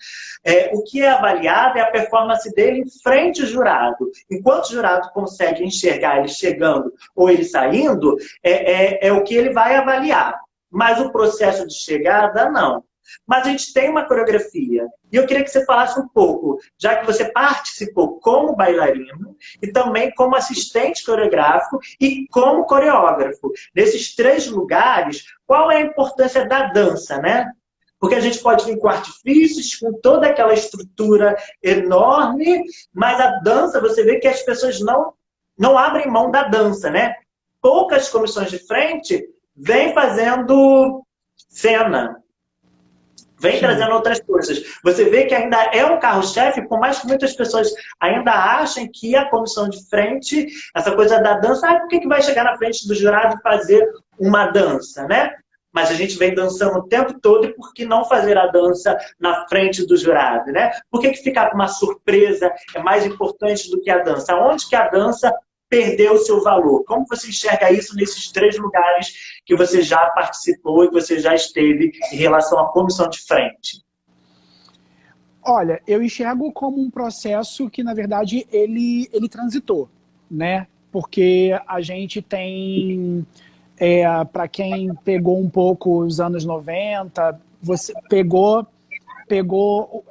O que é avaliado é a performance dele em frente ao jurado. Enquanto o jurado consegue enxergar ele chegando ou ele saindo, é o que ele vai avaliar. Mas o processo de chegada, não. mas a gente tem uma coreografia. E eu queria que você falasse um pouco, já que você participou como bailarino e também como assistente coreográfico e como coreógrafo. Nesses 3 lugares, qual é a importância da dança, né? Porque a gente pode vir com artifícios, com toda aquela estrutura enorme, mas a dança, você vê que as pessoas não abrem mão da dança, né? Poucas comissões de frente vêm fazendo cena, vem trazendo outras coisas. Você vê que ainda é um carro-chefe, por mais que muitas pessoas ainda achem que a comissão de frente, essa coisa da dança, por que vai chegar na frente do jurado e fazer uma dança, né? Mas a gente vem dançando o tempo todo, e por que não fazer a dança na frente do jurado, né? Por que ficar com uma surpresa é mais importante do que a dança? Onde que a dança perdeu o seu valor? Como você enxerga isso nesses 3 lugares que você já participou e que você já esteve em relação à comissão de frente? Olha, eu enxergo como um processo que, na verdade, ele transitou, né? Porque a gente tem... para quem pegou um pouco os anos 90, você pegou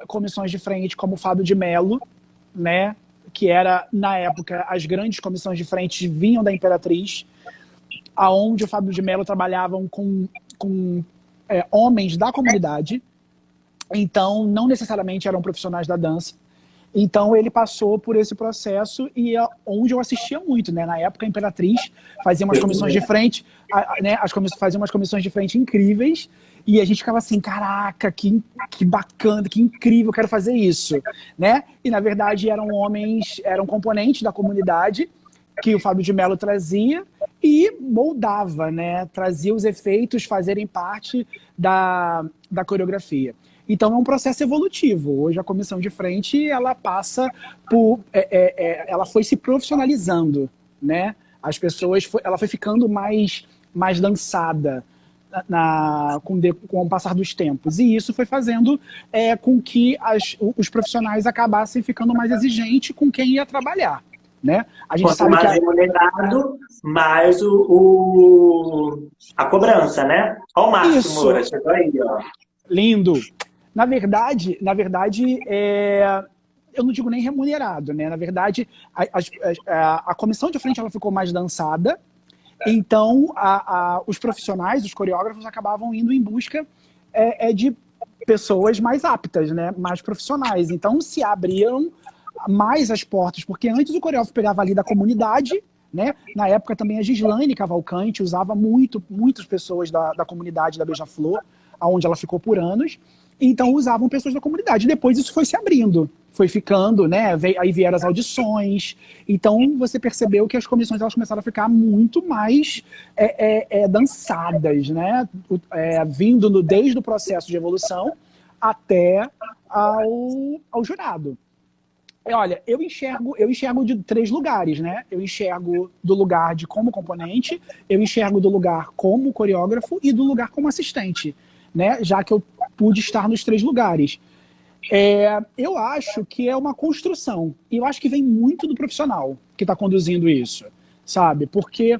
comissões de frente como o Fábio de Mello, né? Que era, na época, as grandes comissões de frente vinham da Imperatriz, aonde o Fábio de Mello trabalhavam com homens da comunidade, então não necessariamente eram profissionais da dança. Então ele passou por esse processo e onde eu assistia muito, né? Na época a Imperatriz fazia umas comissões de frente, né? Fazia umas comissões de frente incríveis e a gente ficava assim, caraca, que bacana, que incrível, eu quero fazer isso, né? E na verdade eram homens, eram componentes da comunidade que o Fábio de Mello trazia e moldava, né? Trazia os efeitos fazerem parte da coreografia. Então é um processo evolutivo. Hoje a comissão de frente, ela passa por... ela foi se profissionalizando, né? As pessoas... ela foi ficando mais dançada com o passar dos tempos. E isso foi fazendo com que os profissionais acabassem ficando mais exigentes com quem ia trabalhar, né? A gente Quanto sabe mais que remunerado, mais a cobrança, né? Olha o Márcio Moura, chegou aí, ó. Lindo. Na verdade, eu não digo nem remunerado, né? Na verdade, a comissão de frente ela ficou mais dançada, então os profissionais, os coreógrafos, acabavam indo em busca de pessoas mais aptas, né? Mais profissionais. Então se abriam mais as portas, porque antes o coreógrafo pegava ali da comunidade, né? Na época também a Gislaine Cavalcante usava muitas pessoas da comunidade da Beija-Flor, onde ela ficou por anos. Então usavam pessoas da comunidade. Depois isso foi se abrindo, foi ficando, né? Aí vieram as audições. Então você percebeu que as comissões elas começaram a ficar muito mais dançadas, né? Vindo desde o processo de evolução até ao jurado. Olha, eu enxergo de 3 lugares, né? Eu enxergo do lugar de como componente, eu enxergo do lugar como coreógrafo e do lugar como assistente, né? Já que eu pude estar nos 3 lugares. Eu acho que é uma construção. E eu acho que vem muito do profissional que está conduzindo isso, sabe? Porque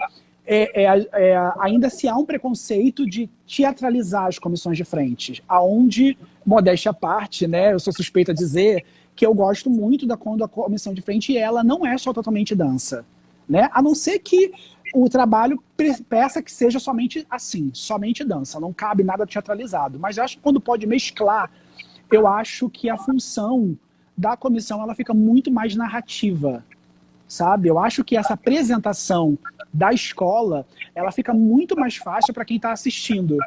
ainda se há um preconceito de teatralizar as comissões de frente, aonde, modéstia à parte, né? Eu sou suspeita a dizer que eu gosto muito quando a comissão de frente ela não é só totalmente dança, né? A não ser que o trabalho peça que seja somente assim, somente dança, não cabe nada teatralizado. Mas eu acho que quando pode mesclar, eu acho que a função da comissão ela fica muito mais narrativa, sabe? Eu acho que essa apresentação da escola, ela fica muito mais fácil para quem está assistindo,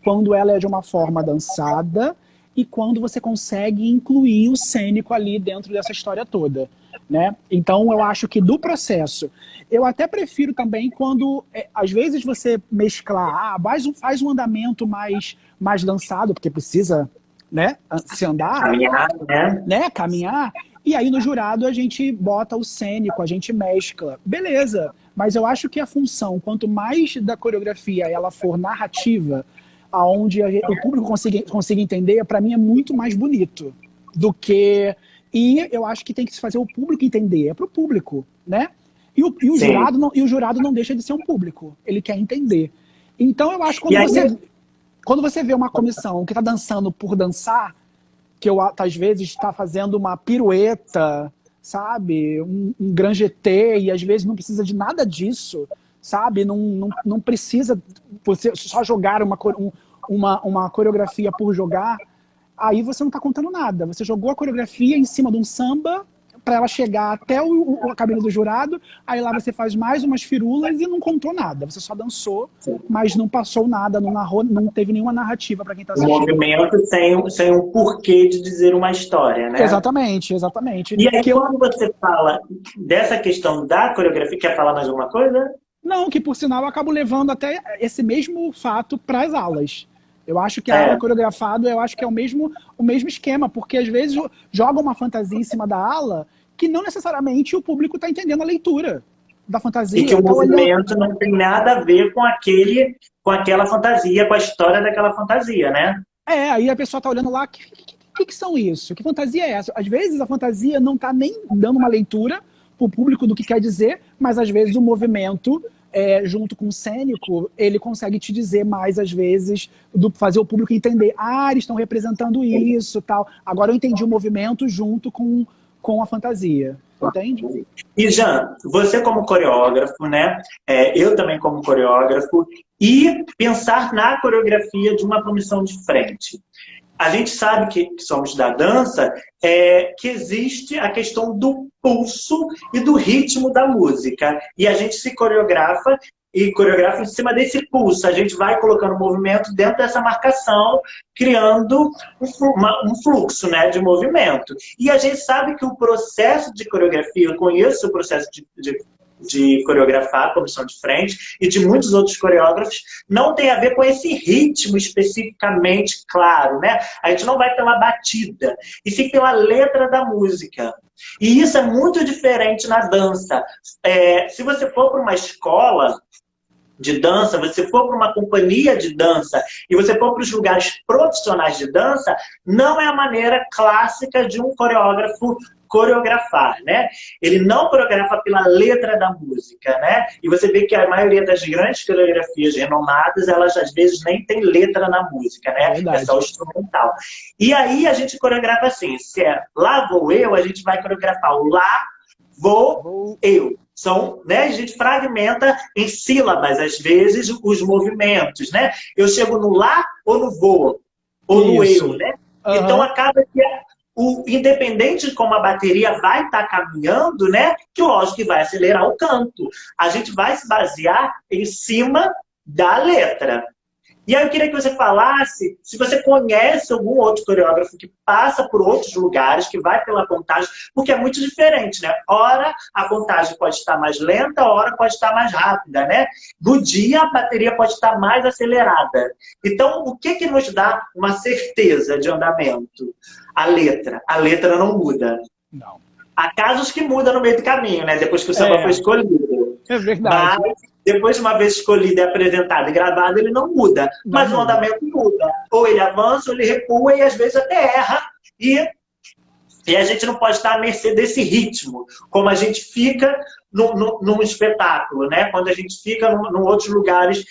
quando ela é de uma forma dançada e quando você consegue incluir o cênico ali dentro dessa história toda, né? Então eu acho que do processo, eu até prefiro também quando, às vezes você mesclar, faz um andamento mais dançado, porque precisa, né, se andar, caminhar, e aí no jurado a gente bota o cênico, a gente mescla, beleza, mas eu acho que a função, quanto mais da coreografia ela for narrativa, aonde o público consiga entender, para mim é muito mais bonito do que... E eu acho que tem que se fazer o público entender, é para o público, né? E o jurado não deixa de ser um público, ele quer entender. Então eu acho que quando você... Quando você vê uma comissão que está dançando por dançar, que eu, às vezes, está fazendo uma pirueta, sabe? Um grand jeté, e às vezes não precisa de nada disso, sabe? Não precisa você só jogar uma coreografia por jogar, aí você não está contando nada. Você jogou a coreografia em cima de um samba para ela chegar até a cabine do jurado, aí lá você faz mais umas firulas e não contou nada. Você só dançou, mas não passou nada, não narrou, não teve nenhuma narrativa para quem está assistindo. Um movimento sem um porquê de dizer uma história, né? Exatamente, exatamente. E aí, quando você fala dessa questão da coreografia, quer falar mais alguma coisa? Não, que por sinal eu acabo levando até esse mesmo fato para as aulas. Eu acho que a ala coreografado, eu acho que é o mesmo esquema, porque às vezes joga uma fantasia em cima da ala que não necessariamente o público está entendendo a leitura da fantasia. E que o movimento não tem nada a ver com aquela fantasia, com a história daquela fantasia, né? Aí a pessoa está olhando lá, que são isso? Que fantasia é essa? Às vezes a fantasia não está nem dando uma leitura para o público do que quer dizer, mas às vezes o movimento junto com o cênico, ele consegue te dizer mais, às vezes, fazer o público entender, eles estão representando isso, tal. Agora eu entendi o movimento junto com a fantasia, entende? E, Jean, você como coreógrafo, né? Eu também como coreógrafo, e pensar na coreografia de uma comissão de frente. A gente sabe que somos da dança, que existe a questão do pulso e do ritmo da música. E a gente se coreografa em cima desse pulso. A gente vai colocando movimento dentro dessa marcação, criando um fluxo, né, de movimento. E a gente sabe que o processo de coreografia, eu conheço o processo de coreografar a comissão de frente e de muitos outros coreógrafos, não tem a ver com esse ritmo especificamente claro, né? A gente não vai pela batida, e sim pela letra da música. E isso é muito diferente na dança. Se você for para uma escola de dança, você for para uma companhia de dança e você for para os lugares profissionais de dança, não é a maneira clássica de um coreógrafo coreografar, né? Ele não coreografa pela letra da música, né? E você vê que a maioria das grandes coreografias renomadas, elas às vezes nem tem letra na música, né? É só instrumental. E aí a gente coreografa assim, se é lá vou eu, a gente vai coreografar o lá vou eu. Né? A gente fragmenta em sílabas, às vezes, os movimentos, né? Eu chego no lá ou no vou, ou no eu, né? Então acaba que independente de como a bateria vai estar caminhando, né? Que lógico que vai acelerar o canto. A gente vai se basear em cima da letra. E aí eu queria que você falasse se você conhece algum outro coreógrafo que passa por outros lugares, que vai pela contagem, porque é muito diferente, né? Ora a contagem pode estar mais lenta, ora pode estar mais rápida, né? No dia a bateria pode estar mais acelerada. Então, o que nos dá uma certeza de andamento? A letra. A letra não muda. Não. Há casos que mudam no meio do caminho, né? Depois que o samba foi escolhido. É verdade. Mas, depois de uma vez escolhido e apresentado e gravado, ele não muda. Mas o andamento muda. Ou ele avança, ou ele recua e às vezes até erra. E a gente não pode estar à mercê desse ritmo, como a gente fica num espetáculo, né? Quando a gente fica em outros lugares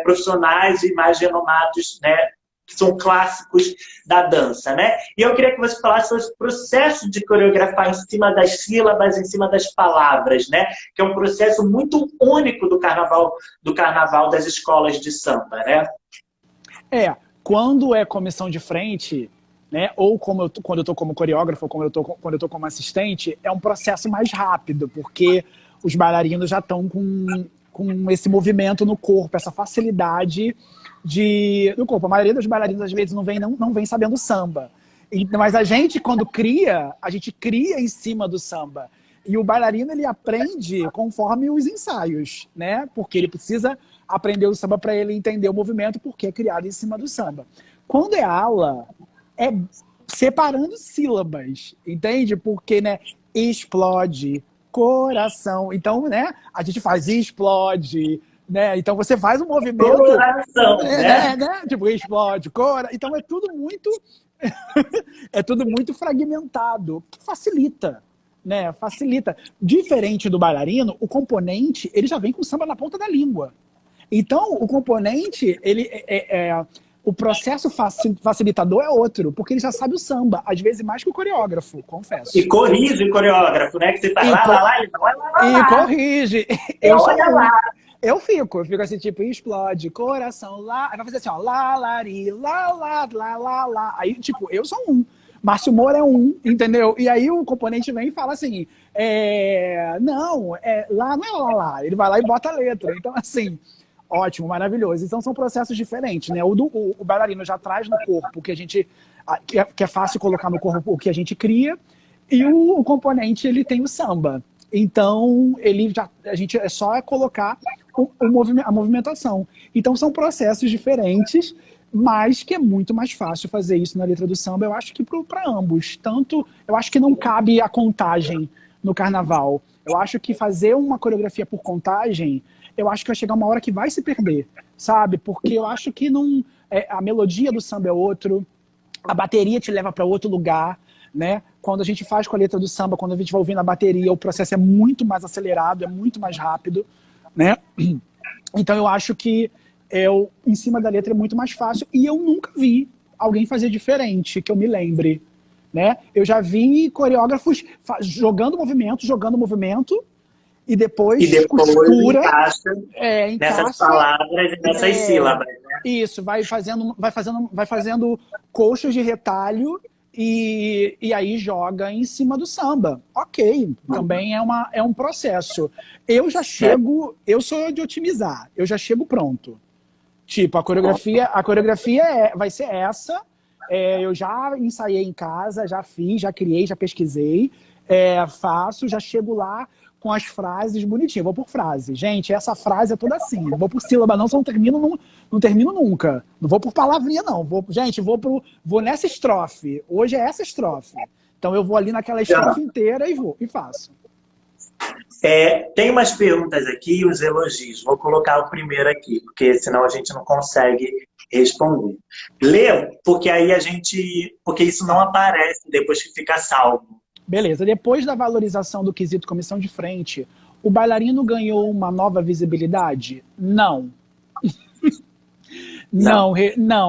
profissionais e mais renomados, né? Que são clássicos da dança, né? E eu queria que você falasse sobre o processo de coreografar em cima das sílabas, em cima das palavras, né? Que é um processo muito único do carnaval das escolas de samba, né? Quando é comissão de frente, né? Ou quando eu tô como coreógrafo, ou quando eu tô como assistente, é um processo mais rápido, porque os bailarinos já estão com esse movimento no corpo, essa facilidade do corpo. A maioria dos bailarinos, às vezes, não vem sabendo samba. Mas a gente, quando cria, a gente cria em cima do samba. E o bailarino, ele aprende conforme os ensaios, né? Porque ele precisa aprender o samba para ele entender o movimento, porque é criado em cima do samba. Quando é ala, é separando sílabas, entende? Porque, né, explode, coração. Então, né, a gente faz explode, né? Então você faz um movimento... Coração, né? Tipo, explode, cora... Então é tudo muito... é tudo muito fragmentado, que facilita, né? Facilita. Diferente do bailarino, o componente, ele já vem com o samba na ponta da língua. Então, o componente, ele o processo facilitador é outro, porque ele já sabe o samba, às vezes mais que o coreógrafo, confesso. E corrige o coreógrafo, né? Que você tá lá, ele vai lá. E corrige. Olha lá. Eu fico assim, tipo, explode, coração, lá. Aí vai fazer assim, ó, lá, lari, lá, lá, lá, lá, lá. Aí, tipo, eu sou um. Márcio Moura é um, entendeu? E aí o componente vem e fala assim, não, lá não é lá, lá. Ele vai lá e bota a letra. Então, assim, ótimo, maravilhoso. Então são processos diferentes, né? O bailarino já traz no corpo o que a gente, que é fácil colocar no corpo o que a gente cria, e o componente, ele tem o samba. Então, a gente é só colocar a movimentação. Então, são processos diferentes, mas que é muito mais fácil fazer isso na letra do samba, eu acho que para ambos. Tanto, eu acho que não cabe a contagem no carnaval. Eu acho que fazer uma coreografia por contagem, eu acho que vai chegar uma hora que vai se perder, sabe? Porque eu acho que não, a melodia do samba é outro, a bateria te leva para outro lugar, né? Quando a gente faz com a letra do samba, quando a gente vai ouvindo a bateria, o processo é muito mais acelerado, é muito mais rápido, né? Então eu acho que em cima da letra é muito mais fácil, e eu nunca vi alguém fazer diferente, que eu me lembre, né? Eu já vi coreógrafos jogando movimento, e depois costura, encaixa nessas palavras e nessas sílabas, né? Isso, vai fazendo colchas de retalho, e aí joga em cima do samba. Ok, também é um processo. Eu já chego, eu sou de otimizar, eu já chego pronto. Tipo, a coreografia vai ser essa, eu já ensaiei em casa, já fiz, já criei, já pesquisei, faço, já chego lá com as frases bonitinhas. Vou por frase. Gente, essa frase é toda assim. Não vou por sílaba, não, senão não termino nunca. Não vou por palavrinha, não. Vou nessa estrofe. Hoje é essa estrofe. Então eu vou ali naquela estrofe inteira e faço. Tem umas perguntas aqui e uns elogios. Vou colocar o primeiro aqui, porque senão a gente não consegue responder. Lê, porque aí porque isso não aparece depois que fica salvo. Beleza. Depois da valorização do quesito comissão de frente, o bailarino ganhou uma nova visibilidade? Não. Não,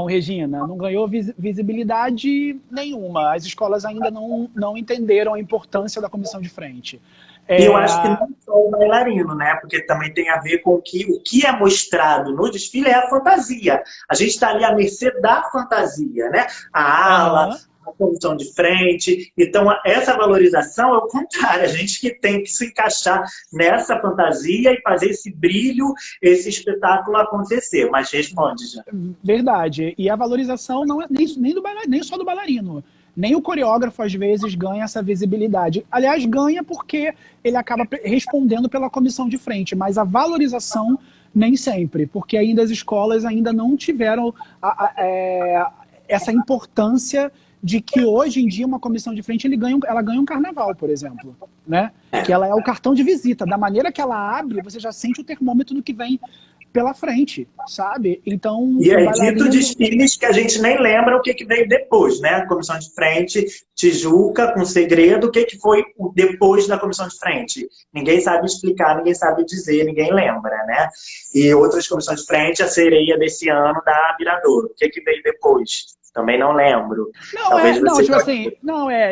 Regina, não ganhou visibilidade nenhuma. As escolas ainda não entenderam a importância da comissão de frente. E eu acho que não só o bailarino, né? Porque também tem a ver com o que é mostrado no desfile é a fantasia. A gente está ali à mercê da fantasia, né? A ala, a comissão de frente. Então, essa valorização é o contrário. A gente que tem que se encaixar nessa fantasia e fazer esse brilho, esse espetáculo acontecer. Mas responde, já. Verdade. E a valorização não é nem só do bailarino. Nem o coreógrafo, às vezes, ganha essa visibilidade. Aliás, ganha porque ele acaba respondendo pela comissão de frente, mas a valorização nem sempre, porque ainda as escolas ainda não tiveram essa importância de que hoje em dia uma comissão de frente ela ganha um carnaval, por exemplo, né? Que ela é o cartão de visita. Da maneira que ela abre, você já sente o termômetro do que vem pela frente, sabe? Então, e é dito desfiles que a gente nem lembra o que veio depois, né? Comissão de frente, Tijuca, com segredo, o que foi o depois da comissão de frente? Ninguém sabe explicar, ninguém sabe dizer, ninguém lembra, né? E outras comissões de frente, a Sereia desse ano da Viradouro, o que veio depois? Também não lembro.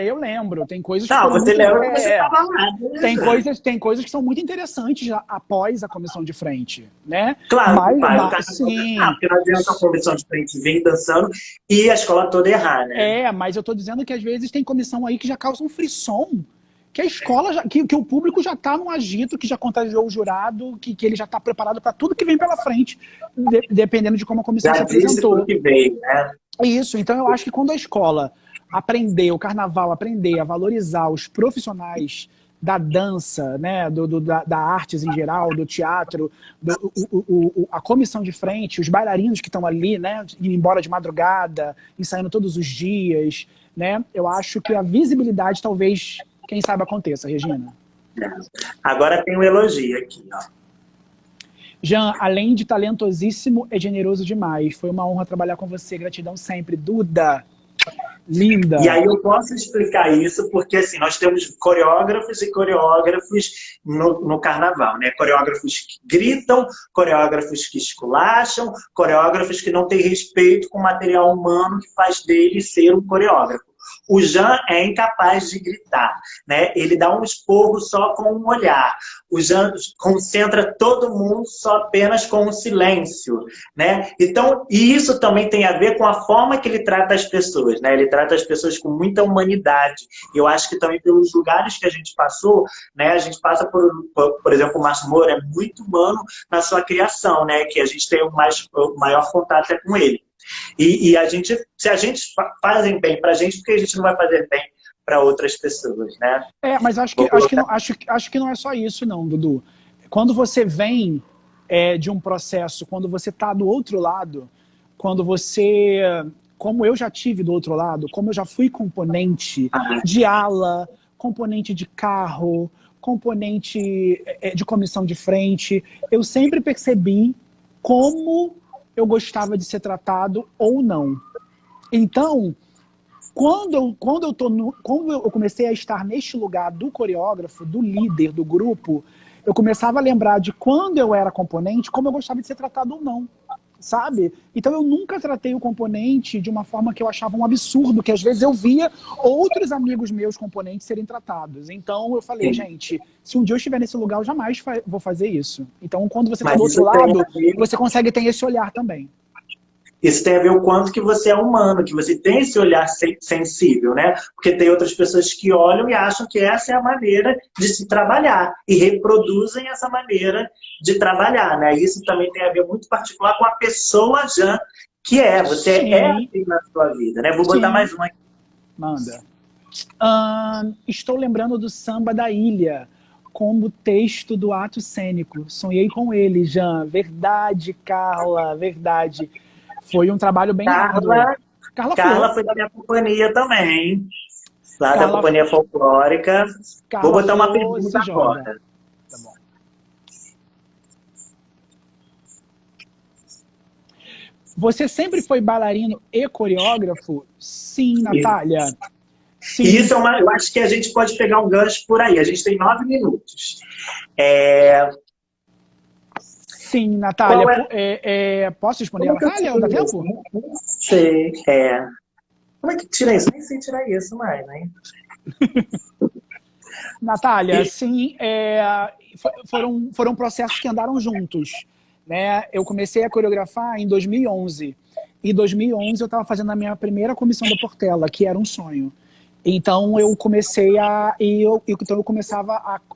Eu lembro. Tem coisas que você lembra que você estava lá. Tem coisas que são muito interessantes após a comissão de frente, né? Claro, sim. Porque não adianta a comissão de frente vir dançando e a escola toda errar, né? Mas eu tô dizendo que às vezes tem comissão aí que já causa um frisson, que a escola, que o público já está no agito, que já contagiou o jurado, que ele já está preparado para tudo que vem pela frente, dependendo de como a comissão se apresentou. Tudo que veio, né? Isso, então eu acho que quando a escola o carnaval aprender a valorizar os profissionais da dança, né, da artes em geral, do teatro, a comissão de frente, os bailarinos que estão ali, né, indo embora de madrugada, ensaiando todos os dias, né, eu acho que a visibilidade talvez, quem sabe, aconteça, Regina. Agora tem um elogio aqui, ó. Jean, além de talentosíssimo, é generoso demais. Foi uma honra trabalhar com você. Gratidão sempre. Duda. Linda. E aí eu posso explicar isso porque, assim, nós temos coreógrafos e coreógrafos no carnaval, né? Coreógrafos que gritam, coreógrafos que esculacham, coreógrafos que não têm respeito com o material humano que faz dele ser um coreógrafo. O Jean é incapaz de gritar, né? Ele dá um esporro só com um olhar. O Jean concentra todo mundo só apenas com um silêncio, né? Então, e isso também tem a ver com a forma que ele trata as pessoas, né? Ele trata as pessoas com muita humanidade. Eu acho que também pelos lugares que a gente passou, né? A gente passa por exemplo, o Márcio Moura é muito humano na sua criação, né? Que a gente tem o maior contato é com ele. E se a gente fazem bem pra gente, porque a gente não vai fazer bem para outras pessoas, né? Mas acho que não é só isso, não, Dudu. Quando você vem de um processo, quando você está do outro lado, quando você... Como eu já tive do outro lado, como eu já fui componente de ala, componente de carro, componente de comissão de frente, eu sempre percebi como eu gostava de ser tratado ou não. Então, quando eu comecei a estar neste lugar do coreógrafo, do líder do grupo, eu começava a lembrar de quando eu era componente, como eu gostava de ser tratado ou não, sabe? Então eu nunca tratei o componente de uma forma que eu achava um absurdo, que às vezes eu via outros amigos meus componentes serem tratados. Então eu falei, gente, se um dia eu estiver nesse lugar, eu jamais vou fazer isso. Então quando você está do outro lado, você consegue ter esse olhar também. Isso tem a ver o quanto que você é humano, que você tem esse olhar sensível, né? Porque tem outras pessoas que olham e acham que essa é a maneira de se trabalhar e reproduzem essa maneira de trabalhar, né? Isso também tem a ver muito particular com a pessoa já que é. Você é assim na sua vida, né? Vou botar mais uma aqui. Manda. Estou lembrando do Samba da Ilha, como texto do ato cênico. Sonhei com ele, Jean. Verdade, Carla, verdade. Foi um trabalho bem árduo. Carla foi da minha companhia também. Lá da companhia folclórica. Vou botar uma pergunta agora. Tá bom. Você sempre foi bailarino e coreógrafo? Sim, Natália. Sim. E isso eu acho que a gente pode pegar um gancho por aí. A gente tem 9 minutos. Sim, Natália. Posso responder a Natália? Dá tempo? Sei. Como é que tira isso? Nem sei tirar isso mais, né? Natália, sim, foram processos que andaram juntos, né? Eu comecei a coreografar em 2011. Em 2011 eu estava fazendo a minha primeira comissão da Portela, que era um sonho. Então eu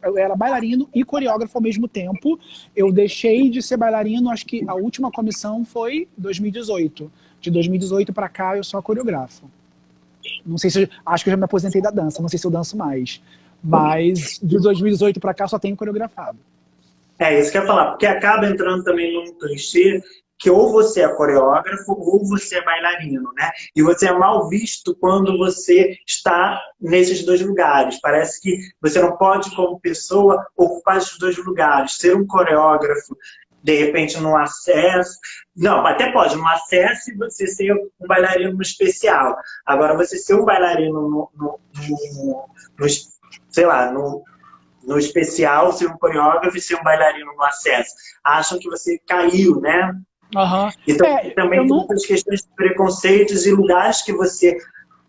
eu era bailarino e coreógrafo ao mesmo tempo. Eu deixei de ser bailarino, acho que a última comissão foi 2018. De 2018 para cá eu só coreografo. Não sei se acho que eu já me aposentei da dança, não sei se eu danço mais. Mas de 2018 para cá só tenho coreografado. Isso que eu ia falar, porque acaba entrando também num clichê que ou você é coreógrafo ou você é bailarino, né? E você é mal visto quando você está nesses dois lugares. Parece que você não pode, como pessoa, ocupar esses dois lugares. Ser um coreógrafo, de repente, no acesso... Não, até pode, no acesso e você ser um bailarino no especial. Agora, você ser um bailarino no especial, ser um coreógrafo e ser um bailarino no acesso. Acham que você caiu, né? Então, também tem muitas questões de preconceitos e lugares que você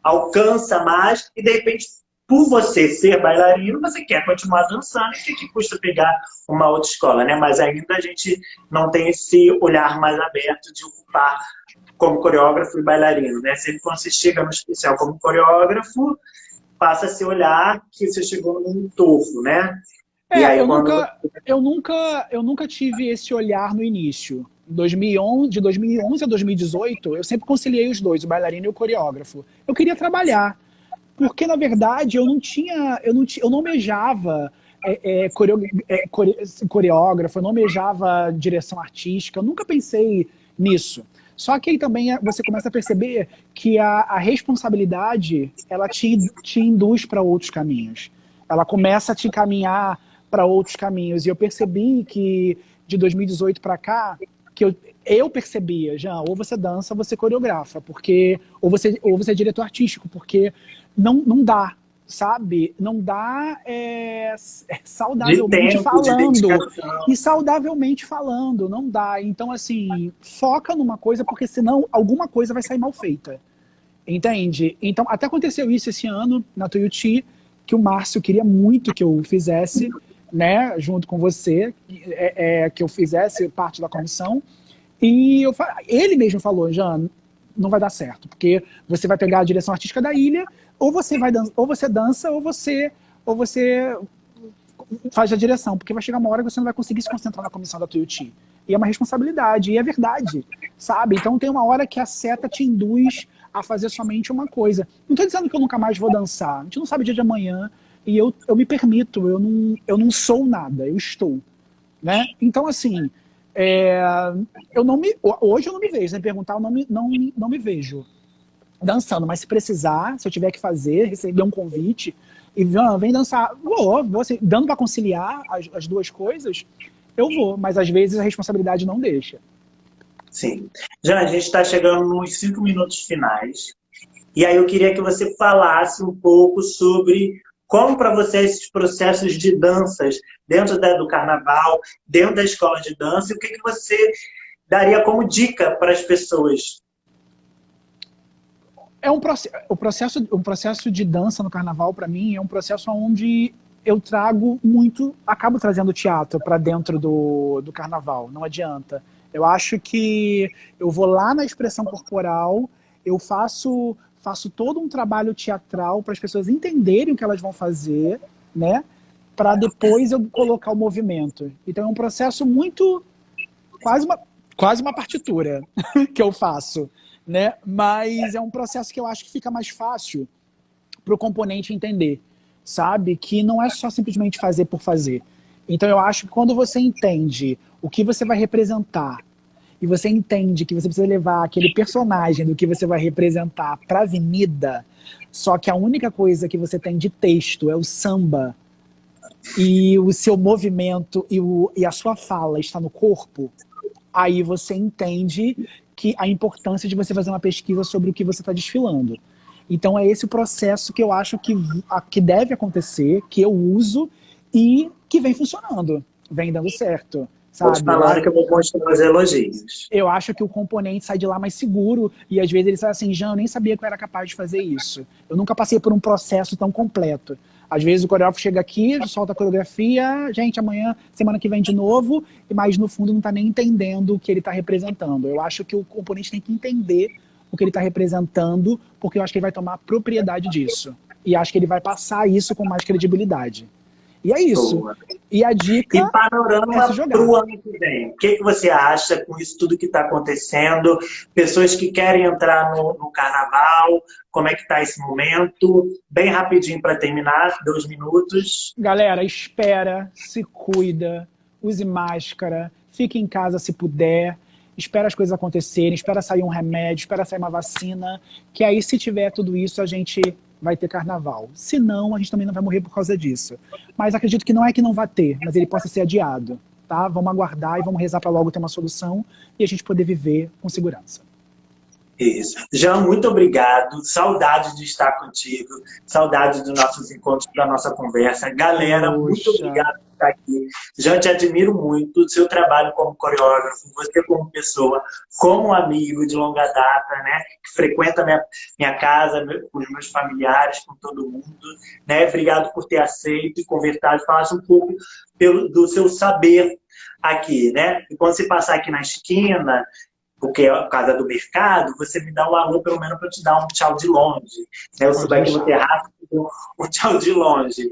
alcança mais e, de repente, por você ser bailarino, você quer continuar dançando e que custa pegar uma outra escola, né? Mas ainda a gente não tem esse olhar mais aberto de ocupar como coreógrafo e bailarino, né? Sempre quando você chega no especial como coreógrafo, passa a se olhar que você chegou num topo, né? E aí, eu nunca tive esse olhar no início. De 2011 a 2018, eu sempre conciliei os dois, o bailarino e o coreógrafo. Eu queria trabalhar, porque na verdade eu não almejava coreógrafo, eu não almejava direção artística, eu nunca pensei nisso. Só que aí também você começa a perceber que a responsabilidade, ela te induz para outros caminhos. Ela começa a te encaminhar para outros caminhos. E eu percebi que de 2018 para cá, que eu percebia, já, ou você dança, ou você coreografa, porque, ou você é diretor artístico, porque não dá, sabe? Não dá De saudavelmente tempo, de falando. dedicação. E saudavelmente falando, não dá. Então, assim, foca numa coisa, porque senão alguma coisa vai sair mal feita. Entende? Então, até aconteceu isso esse ano, na Tuiuti, que o Márcio queria muito que eu fizesse, né, junto com você, que eu fizesse parte da comissão. E ele mesmo falou, Jean, não vai dar certo, porque você vai pegar a direção artística da ilha, ou você dança, ou você faz a direção, porque vai chegar uma hora que você não vai conseguir se concentrar na comissão da Tuiuti. E é uma responsabilidade, e é verdade, sabe? Então tem uma hora que a seta te induz a fazer somente uma coisa. Não estou dizendo que eu nunca mais vou dançar, a gente não sabe o dia de amanhã, e eu me permito, eu não sou nada, eu estou, né? Então, assim, hoje eu não me vejo, se me perguntar, eu não me vejo dançando, mas se precisar, se eu tiver que fazer, receber um convite, e vem dançar, vou assim, dando para conciliar as duas coisas, eu vou, mas às vezes a responsabilidade não deixa. Sim. Já a gente está chegando nos 5 minutos finais. E aí eu queria que você falasse um pouco sobre como para você esses processos de danças dentro do carnaval, dentro da escola de dança, e o que você daria como dica para as pessoas? O processo de dança no carnaval, para mim, é um processo onde eu acabo trazendo teatro para dentro do carnaval, não adianta. Eu acho que eu vou lá na expressão corporal, eu faço todo um trabalho teatral para as pessoas entenderem o que elas vão fazer, né? Para depois eu colocar o movimento. Então é um processo quase uma partitura que eu faço, né? Mas é um processo que eu acho que fica mais fácil para o componente entender, sabe? Que não é só simplesmente fazer por fazer. Então eu acho que quando você entende o que você vai representar e você entende que você precisa levar aquele personagem do que você vai representar para a avenida, só que a única coisa que você tem de texto é o samba e o seu movimento e a sua fala está no corpo, aí você entende que a importância de você fazer uma pesquisa sobre o que você está desfilando. Então é esse o processo que eu acho que deve acontecer, que eu uso e que vem funcionando, vem dando certo. Sabe? Falaram que eu vou continuar os elogios. Eu acho que o componente sai de lá mais seguro e às vezes ele sai assim, Jean, eu nem sabia que eu era capaz de fazer isso. Eu nunca passei por um processo tão completo. Às vezes o coreógrafo chega aqui, solta a coreografia, gente, amanhã, semana que vem de novo, mas no fundo não está nem entendendo o que ele está representando. Eu acho que o componente tem que entender o que ele está representando, porque eu acho que ele vai tomar propriedade disso. E acho que ele vai passar isso com mais credibilidade. E é isso. Boa. E a dica e panorama é se jogar. para o ano que vem. O que você acha com isso tudo que está acontecendo? Pessoas que querem entrar no carnaval, como é que está esse momento? Bem rapidinho para terminar, 2 minutos. Galera, espera, se cuida, use máscara, fique em casa se puder, espera as coisas acontecerem, espera sair um remédio, espera sair uma vacina, que aí se tiver tudo isso a gente vai ter carnaval. Se não, a gente também não vai morrer por causa disso. Mas acredito que não é que não vai ter, mas ele possa ser adiado, tá? Vamos aguardar e vamos rezar para logo ter uma solução e a gente poder viver com segurança. Isso. Jean, muito obrigado. Saudade de estar contigo. Saudade dos nossos encontros, da nossa conversa. Galera, muito obrigado por estar aqui. Jean, te admiro muito. O seu trabalho como coreógrafo, você como pessoa, como amigo de longa data, né? Que frequenta minha casa, com os meus familiares, com todo mundo. Né? Obrigado por ter aceito e conversado. Falasse um pouco do seu saber aqui, né? E quando você passar aqui na esquina, porque é por causa do mercado, você me dá um alô, pelo menos, para eu te dar um tchau de longe. Eu subo aqui no terraço, um tchau de longe.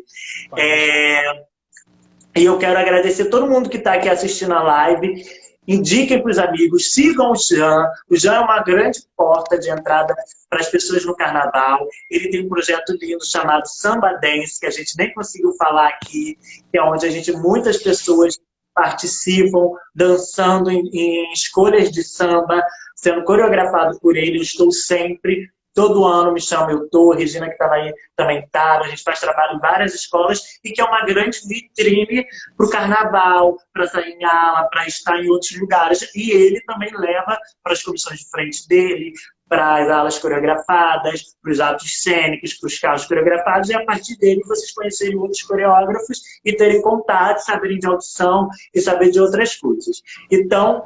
E eu quero agradecer todo mundo que está aqui assistindo a live. Indiquem para os amigos, sigam o Jean. O Jean é uma grande porta de entrada para as pessoas no carnaval. Ele tem um projeto lindo chamado Samba Dance, que a gente nem conseguiu falar aqui, que é onde muitas pessoas participam, dançando em escolhas de samba, sendo coreografado por ele. Eu estou sempre Todo ano me chama, eu tô, Regina que estava aí também estava, a gente faz trabalho em várias escolas e que é uma grande vitrine para o carnaval, para sair em ala, para estar em outros lugares. E ele também leva para as comissões de frente dele, para as alas coreografadas, para os atos cênicos, para os carros coreografados, e a partir dele vocês conhecerem outros coreógrafos e terem contato, saberem de audição e saber de outras coisas. Então,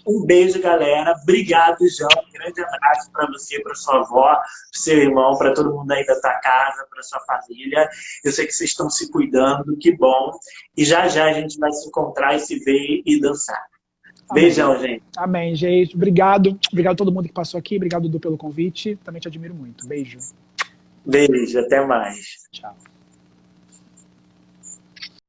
um beijo, galera. Obrigado, João. Um grande abraço para você, para sua avó, para seu irmão, para todo mundo aí da tua casa, para sua família. Eu sei que vocês estão se cuidando, que bom. E já já a gente vai se encontrar e se ver e dançar. Amém. Beijão, gente. Amém, gente. Obrigado. Obrigado a todo mundo que passou aqui. Obrigado, Dudu, pelo convite. Também te admiro muito. Beijo. Beijo, até mais. Tchau.